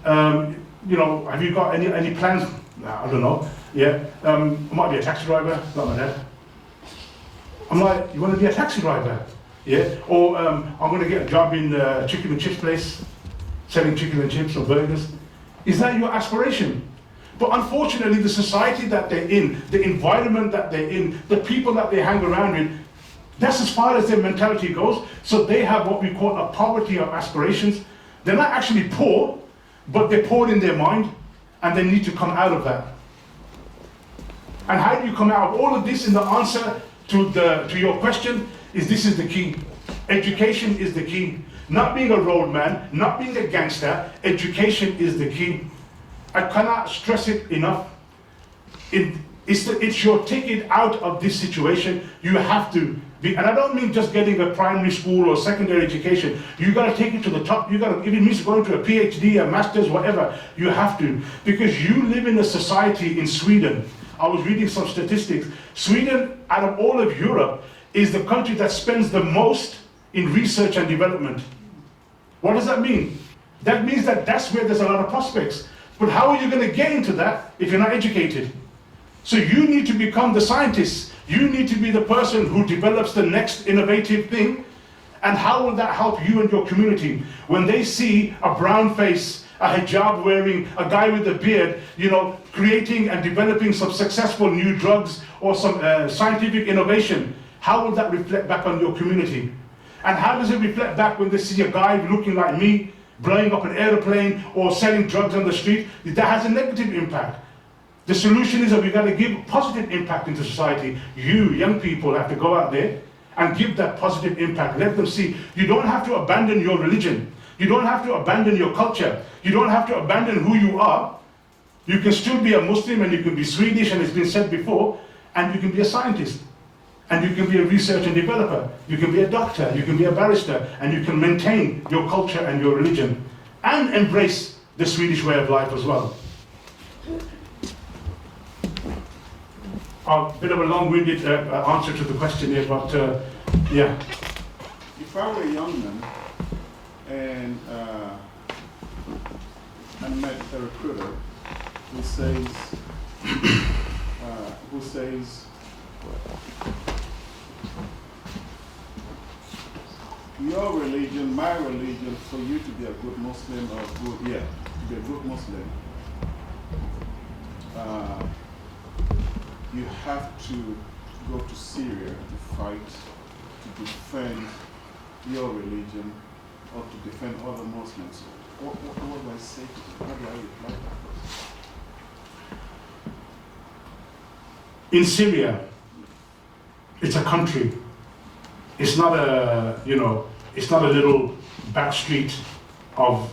Have you got any plans? Nah, I don't know. Yeah, I might be a taxi driver, like my dad. I'm like, you want to be a taxi driver? Yeah, or I'm going to get a job in a chicken and chips place, selling chicken and chips or burgers. Is that your aspiration? But unfortunately, the society that they're in, the environment that they're in, the people that they hang around with, that's as far as their mentality goes. So they have what we call a poverty of aspirations. They're not actually poor, but they're poor in their mind, and they need to come out of that. And how do you come out of all of this? In the answer to your question is, this is the key. Education is the key. Not being a roadman, not being a gangster, education is the key. I cannot stress it enough. It's your ticket out of this situation. You have to be, and I don't mean just getting a primary school or secondary education. You got to take it to the top. You got to, if it means going to a PhD, a master's, whatever, you have to, because you live in a society in Sweden. I was reading some statistics. Sweden, out of all of Europe, is the country that spends the most in research and development. What does that mean? That means that that's where there's a lot of prospects. But how are you going to get into that if you're not educated? So you need to become the scientist. You need to be the person who develops the next innovative thing. And how will that help you and your community? When they see a brown face, a hijab wearing, a guy with a beard, you know, creating and developing some successful new drugs or some scientific innovation, how will that reflect back on your community? And how does it reflect back when they see a guy looking like me, blowing up an airplane or selling drugs on the street? That has a negative impact. The solution is that we've got to give positive impact into society. You, young people, have to go out there and give that positive impact. Let them see you don't have to abandon your religion. You don't have to abandon your culture. You don't have to abandon who you are. You can still be a Muslim, and you can be Swedish, and it's been said before, and you can be a scientist. And you can be a research and developer. You can be a doctor, you can be a barrister, and you can maintain your culture and your religion, and embrace the Swedish way of life as well. A bit of a long-winded answer to the question here, but yeah. If I were a young man and met a recruiter who says, your religion, my religion, for you to be a good Muslim or to be a good Muslim, you have to go to Syria to fight, to defend your religion, or to defend other Muslims. What do I say to them? How do I reply that? In Syria, it's a country. It's not a, it's not a little back street of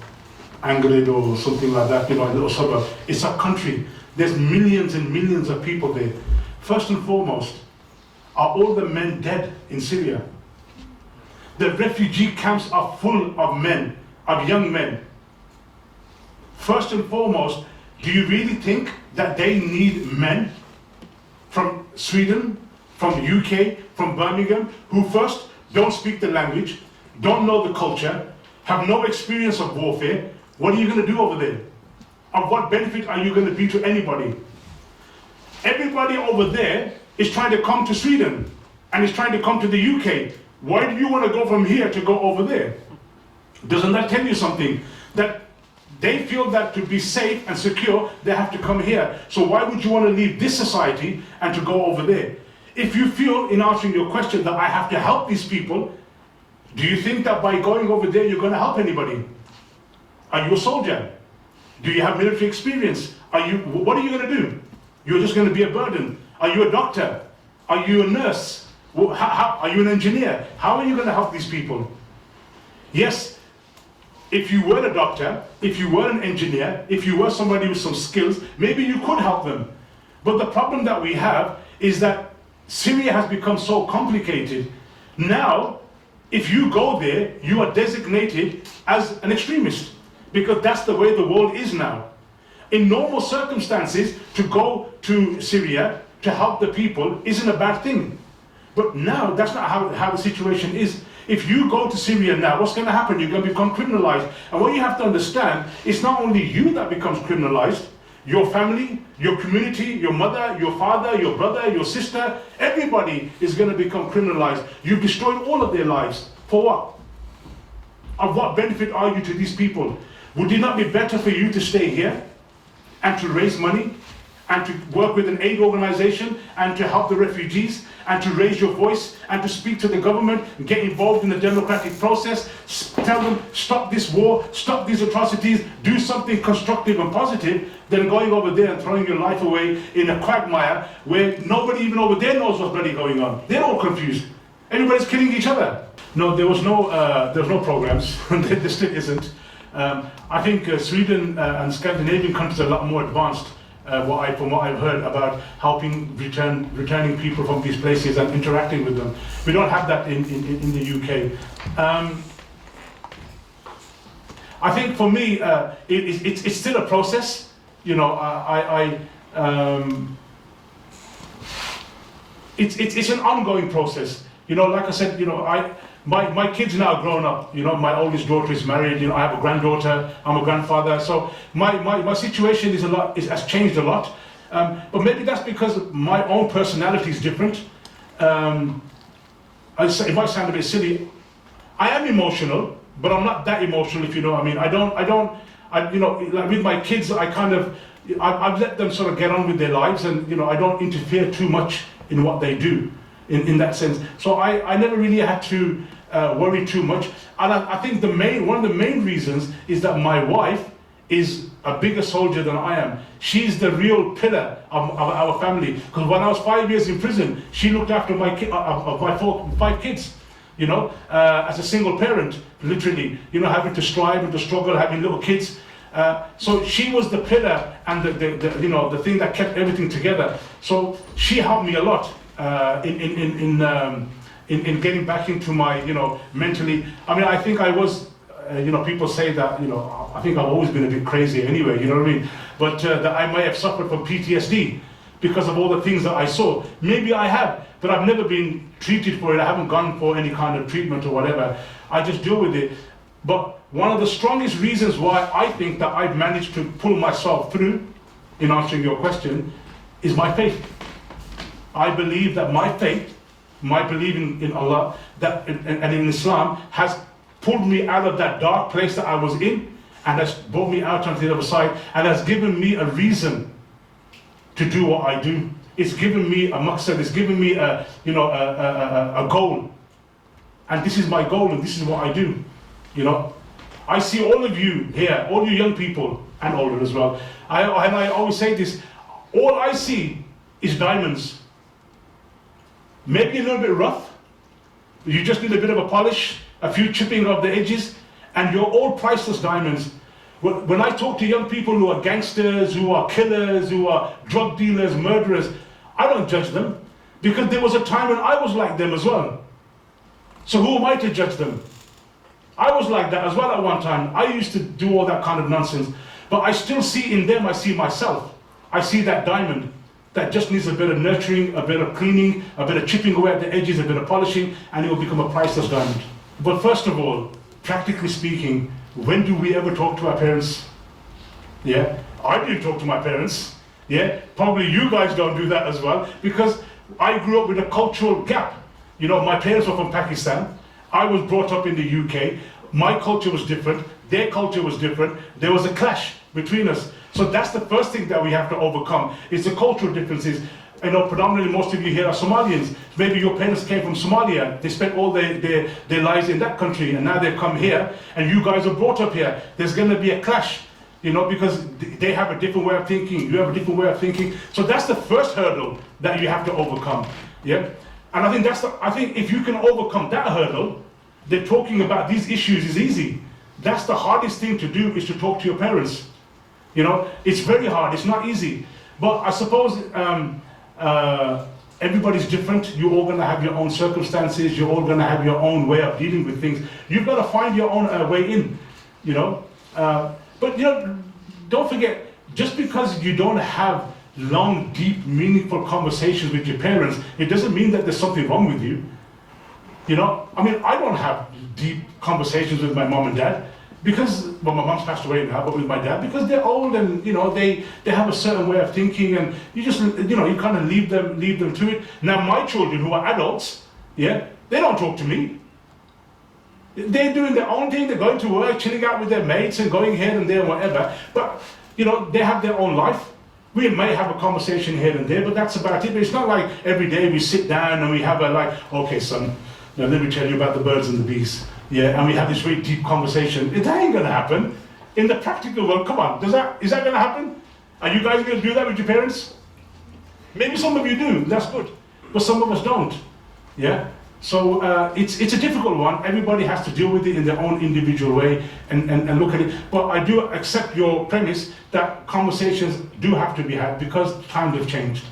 Angrid or something like that, a little suburb. It's a country. There's millions and millions of people there. First and foremost, are all the men dead in Syria? The refugee camps are full of men, of young men. First and foremost, do you really think that they need men from Sweden, from the UK, from Birmingham, who first don't speak the language, don't know the culture, have no experience of warfare? What are you going to do over there? Of what benefit are you going to be to anybody? Everybody over there is trying to come to Sweden and is trying to come to the UK. Why do you want to go from here to go over there? Doesn't that tell you something? That they feel that to be safe and secure, they have to come here. So why would you want to leave this society and to go over there? If you feel, in answering your question, that I have to help these people, do you think that by going over there you're going to help anybody? Are you a soldier? Do you have military experience? What are you going to do? You're just going to be a burden. Are you a doctor? Are you a nurse? Are you an engineer? How are you going to help these people? Yes, if you were a doctor, if you were an engineer, if you were somebody with some skills, maybe you could help them. But the problem that we have is that Syria has become so complicated. Now, if you go there, you are designated as an extremist, because that's the way the world is now. In normal circumstances, to go to Syria to help the people isn't a bad thing. But now, that's not how the situation is. If you go to Syria now, what's going to happen? You're going to become criminalized. And what you have to understand, it's not only you that becomes criminalized, your family, your community, your mother, your father, your brother, your sister, everybody is going to become criminalized. You've destroyed all of their lives. For what? Of what benefit are you to these people? Would it not be better for you to stay here and to raise money and to work with an aid organization and to help the refugees and to raise your voice and to speak to the government and get involved in the democratic process, tell them stop this war, stop these atrocities, do something constructive and positive, than going over there and throwing your life away in a quagmire where nobody even over there knows what's bloody going on. They're all confused. Everybody's killing each other. No, there was no programs. There still isn't. I think Sweden and Scandinavian countries are a lot more advanced. From what I've heard about helping returning people from these places and interacting with them. We don't have that in the UK. I think for me, it's still a process. You know, it's an ongoing process. You know, like I said, you know, my kids now grown up. You know, my oldest daughter is married. You know, I have a granddaughter. I'm a grandfather. So my situation has changed a lot. But maybe that's because my own personality is different. It might sound a bit silly. I am emotional, but I'm not that emotional, if you know what I mean. I you know, like with my kids, I've let them sort of get on with their lives, and you know, I don't interfere too much in what they do. In that sense, so I never really had to worry too much, and I think one of the main reasons is that my wife is a bigger soldier than I am. She's the real pillar of our family. Because when I was 5 years in prison, she looked after my 5 kids. You know, as a single parent, literally, you know, having to strive and to struggle, having little kids. So she was the pillar and the you know, the thing that kept everything together. So she helped me a lot. In getting back into my, you know, mentally. I mean, I think I was, you know, people say that, you know, I think I've always been a bit crazy anyway, you know what I mean? But that I may have suffered from PTSD because of all the things that I saw. Maybe I have, but I've never been treated for it. I haven't gone for any kind of treatment or whatever. I just deal with it. But one of the strongest reasons why I think that I've managed to pull myself through, in answering your question, is my faith. I believe that my faith, my belief in Allah and in Islam has pulled me out of that dark place that I was in and has brought me out onto the other side and has given me a reason to do what I do. It's given me a maqsad, it's given me a goal. And this is my goal and this is what I do. You know, I see all of you here, all you young people and older as well. I always say this, all I see is diamonds. Maybe a little bit rough. You just need a bit of a polish, a few chipping of the edges, and you're all priceless diamonds. When I talk to young people who are gangsters, who are killers, who are drug dealers, murderers, I don't judge them, because there was a time when I was like them as well. So who am I to judge them? I was like that as well at one time. I used to do all that kind of nonsense, but I still see in them, I see myself. I see that diamond that just needs a bit of nurturing, a bit of cleaning, a bit of chipping away at the edges, a bit of polishing, and it will become a priceless diamond. But first of all, practically speaking, when do we ever talk to our parents? Yeah, I didn't talk to my parents. Yeah, probably you guys don't do that as well, because I grew up with a cultural gap. You know, my parents were from Pakistan. I was brought up in the UK. My culture was different. Their culture was different. There was a clash between us. So that's the first thing that we have to overcome, is the cultural differences. You know, predominantly most of you here are Somalians. Maybe your parents came from Somalia. They spent all their lives in that country, and now they've come here, and you guys are brought up here. There's going to be a clash, you know, because they have a different way of thinking. You have a different way of thinking. So that's the first hurdle that you have to overcome. Yeah, and I think I think if you can overcome that hurdle, then talking about these issues is easy. That's the hardest thing to do, is to talk to your parents. You know, it's very hard, it's not easy. But I suppose everybody's different. You're all going to have your own circumstances. You're all going to have your own way of dealing with things. You've got to find your own way in, you know. But, you know, don't forget, just because you don't have long, deep, meaningful conversations with your parents, it doesn't mean that there's something wrong with you. You know, I mean, I don't have deep conversations with my mom and dad. Because, well, my mom's passed away now, but with my dad, because they're old and, you know, they have a certain way of thinking, and you just, you know, you kind of leave them to it. Now, my children, who are adults, yeah, they don't talk to me. They're doing their own thing. They're going to work, chilling out with their mates and going here and there and whatever. But, you know, they have their own life. We may have a conversation here and there, but that's about it. But it's not like every day we sit down and we have a like, okay, son, now let me tell you about the birds and the bees. Yeah, and we have this really deep conversation. That ain't gonna happen. In the practical world, come on, is that gonna happen? Are you guys gonna do that with your parents? Maybe some of you do, that's good. But some of us don't. Yeah? So it's a difficult one. Everybody has to deal with it in their own individual way and look at it. But I do accept your premise that conversations do have to be had because times have changed.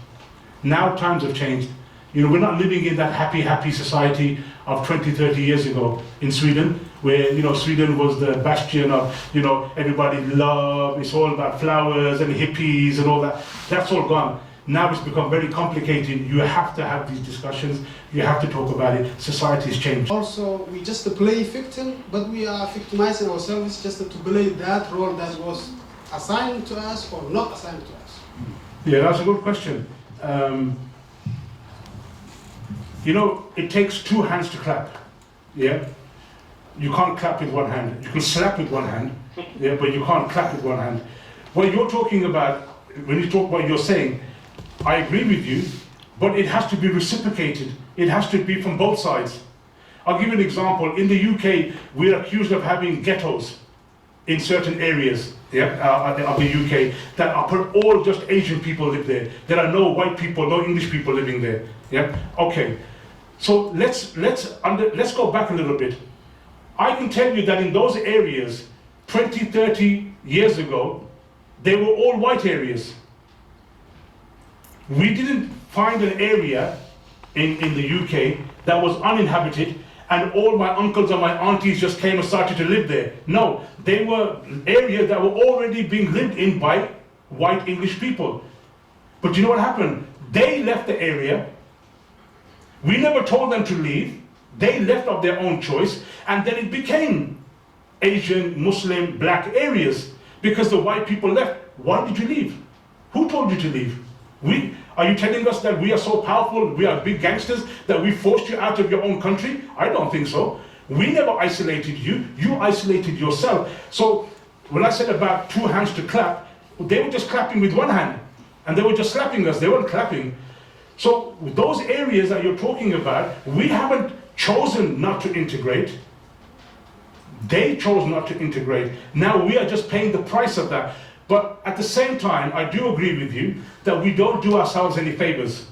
Now times have changed. You know, we're not living in that happy society of 20, 30 years ago in Sweden, where, you know, Sweden was the bastion of, you know, everybody love, it's all about flowers and hippies and all that. That's all gone. Now it's become very complicated. You have to have these discussions. You have to talk about it. Society's changed. Also, we just play victim, but we are victimizing ourselves just to play that role that was assigned to us or not assigned to us. Yeah, that's a good question. You know, it takes two hands to clap. Yeah? You can't clap with one hand. You can slap with one hand, yeah, but you can't clap with one hand. What you're talking about, when you talk about what you're saying, I agree with you, but it has to be reciprocated. It has to be from both sides. I'll give you an example. In the UK, we're accused of having ghettos in certain areas, yeah, of the UK that are all just Asian people live there. There are no white people, no English people living there. Yeah. Okay. So let's go back a little bit. I can tell you that in those areas, 20, 30 years ago, they were all white areas. We didn't find an area in the UK that was uninhabited and all my uncles and my aunties just came and started to live there. No, they were areas that were already being lived in by white English people. But you know what happened? They left the area. We never told them to leave. They left of their own choice, and then it became Asian, Muslim, black areas because the white people left. Why did you leave? Who told you to leave? Are you telling us that we are so powerful, we are big gangsters, that we forced you out of your own country? I don't think so. We never isolated you. You isolated yourself. So when I said about two hands to clap, they were just clapping with one hand, and they were just slapping us. They weren't clapping. So those areas that you're talking about, we haven't chosen not to integrate. They chose not to integrate. Now we are just paying the price of that. But at the same time, I do agree with you that we don't do ourselves any favors.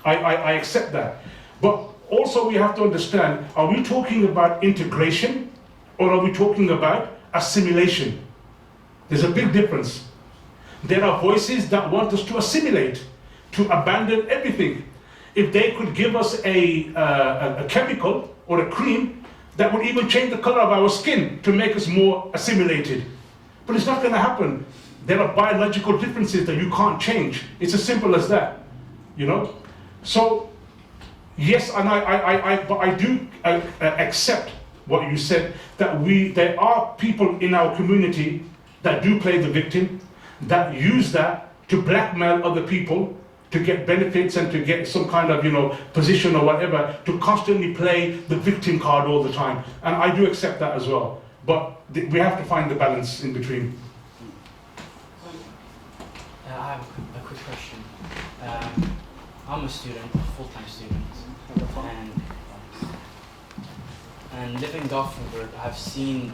I accept that. But also we have to understand, are we talking about integration or are we talking about assimilation? There's a big difference. There are voices that want us to assimilate, to abandon everything. If they could give us a chemical or a cream that would even change the color of our skin to make us more assimilated. But it's not going to happen. There are biological differences that you can't change. It's as simple as that, you know? So, yes, and I do accept what you said, that there are people in our community that do play the victim, that use that to blackmail other people, to get benefits and to get some kind of, you know, position or whatever, to constantly play the victim card all the time. And I do accept that as well. But we have to find the balance in between. I have a quick question. I'm a student, a full-time student, and living in Gothenburg, I've seen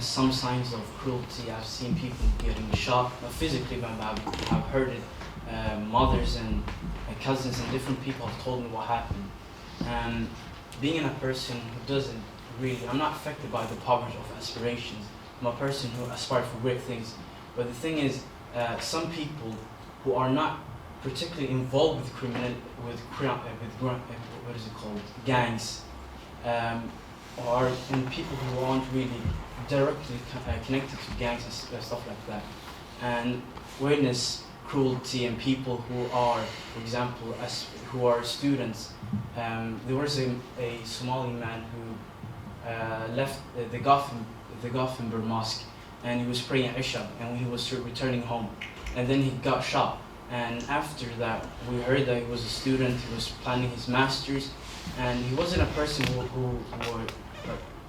some signs of cruelty. I've seen people getting shot, not physically, but I've heard it. Mothers and cousins and different people have told me what happened. And being a person who doesn't really, I'm not affected by the poverty of aspirations. I'm a person who aspires for great things. But the thing is, some people who are not particularly involved with what is it called, gangs, and people who aren't really directly connected to gangs and stuff like that, and witness cruelty and people who are, for example, who are students. There was a Somali man who left the Gothenburg mosque, and he was praying at Isha, and he was returning home, and then he got shot. And after that, we heard that he was a student, he was planning his master's, and he wasn't a person who were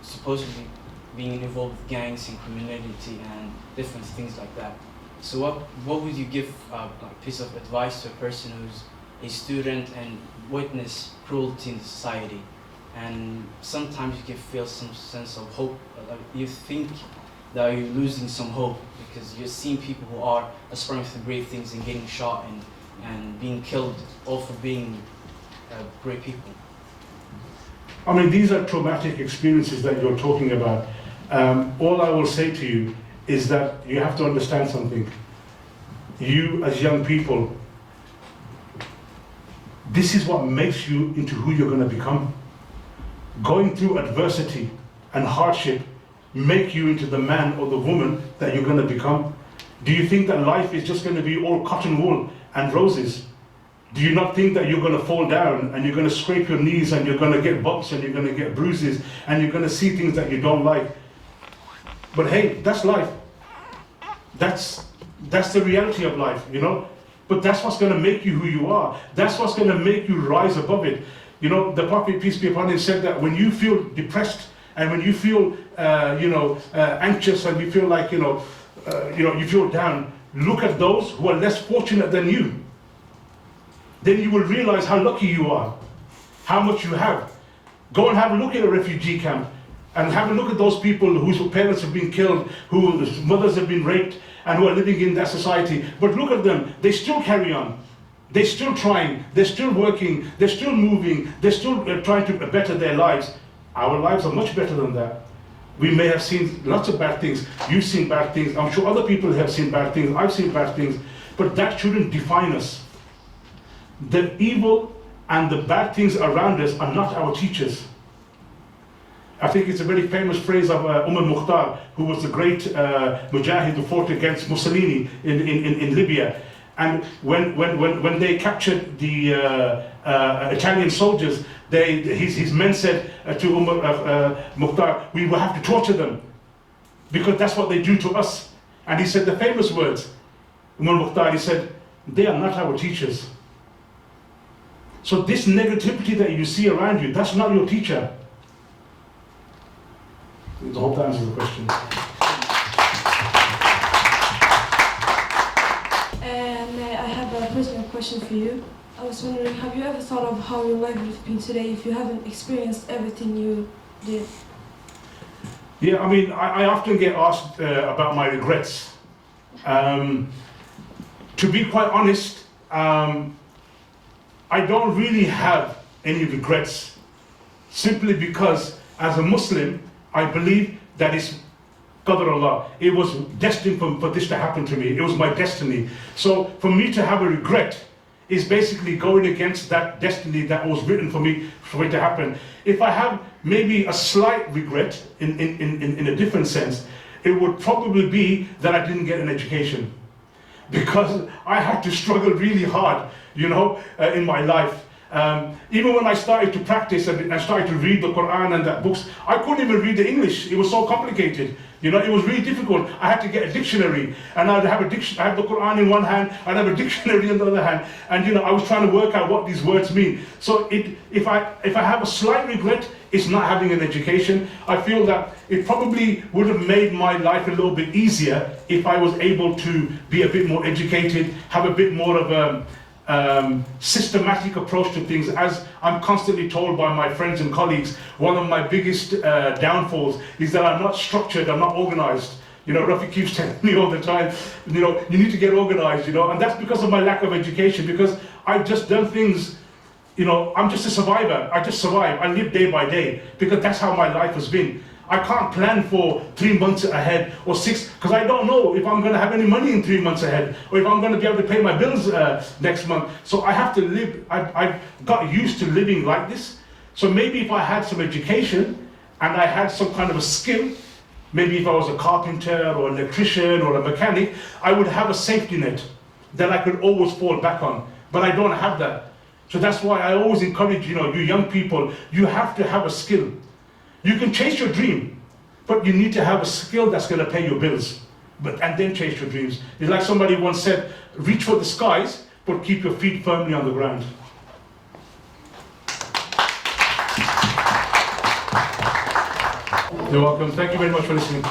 supposedly being involved with gangs and criminality and different things like that. So what would you give like piece of advice to a person who's a student and witness cruelty in society, and sometimes you can feel some sense of hope, you think that you're losing some hope because you're seeing people who are aspiring to great things and getting shot and being killed, all for being great people? I mean, these are traumatic experiences that you're talking about. All I will say to you is that you have to understand something. You, as young people, this is what makes you into who you're going to become. Going through adversity and hardship make you into the man or the woman that you're going to become. Do you think that life is just going to be all cotton wool and roses? Do you not think that you're going to fall down and you're going to scrape your knees and you're going to get bumps and you're going to get bruises and you're going to see things that you don't like? But hey, that's life. That's the reality of life, you know? But that's what's going to make you who you are. That's what's going to make you rise above it. You know, the Prophet, peace be upon him, said that when you feel depressed and when you feel, anxious and you feel like, you feel down, look at those who are less fortunate than you. Then you will realize how lucky you are, how much you have. Go and have a look at a refugee camp and have a look at those people whose parents have been killed, whose mothers have been raped, and who are living in that society. But look at them, they still carry on. They're still trying, they're still working, they're still moving, they're still trying to better their lives. Our lives are much better than that. We may have seen lots of bad things. You've seen bad things. I'm sure other people have seen bad things. I've seen bad things. But that shouldn't define us. The evil and the bad things around us are not our teachers. I think it's a very famous phrase of Mukhtar, who was the great mujahid who fought against Mussolini in Libya. And when they captured the Italian soldiers, his men said to Mukhtar, we will have to torture them because that's what they do to us. And he said the famous words, Mukhtar, he said, they are not our teachers. So this negativity that you see around you, that's not your teacher. I hope that answers the question. And I have a personal question for you. I was wondering, have you ever thought of how your life would have been today if you haven't experienced everything you did? Yeah, I mean, I often get asked about my regrets. To be quite honest, I don't really have any regrets, simply because as a Muslim, I believe that it's Qadr Allah. It was destined for this to happen to me. It was my destiny. So for me to have a regret is basically going against that destiny that was written for me for it to happen. If I have maybe a slight regret in a different sense, it would probably be that I didn't get an education. Because I had to struggle really hard, in my life. Even when I started to practice and I started to read the Quran and the books, I couldn't even read the English. It was so complicated. It was really difficult. I had to get a dictionary, and I'd have I have the Quran in one hand, I'd have a dictionary in the other hand, and I was trying to work out what these words mean. So if I have a slight regret, it's not having an education. I feel that it probably would have made my life a little bit easier if I was able to be a bit more educated, have a bit more of a systematic approach to things. As I'm constantly told by my friends and colleagues, one of my biggest downfalls is that I'm not structured, I'm not organized. Rafi keeps telling me all the time, you need to get organized, and that's because of my lack of education, because I've just done things, I'm just a survivor. I just survive. I live day by day because that's how my life has been. I can't plan for 3 months ahead or 6, because I don't know if I'm going to have any money in 3 months ahead, or if I'm going to be able to pay my bills next month. So I have to live, I've got used to living like this. So maybe if I had some education and I had some kind of a skill, maybe if I was a carpenter or an electrician or a mechanic, I would have a safety net that I could always fall back on. But I don't have that. So that's why I always encourage, you young people, you have to have a skill. You can chase your dream, but you need to have a skill that's going to pay your bills, and then chase your dreams. It's like somebody once said, reach for the skies, but keep your feet firmly on the ground. You're welcome. Thank you very much for listening.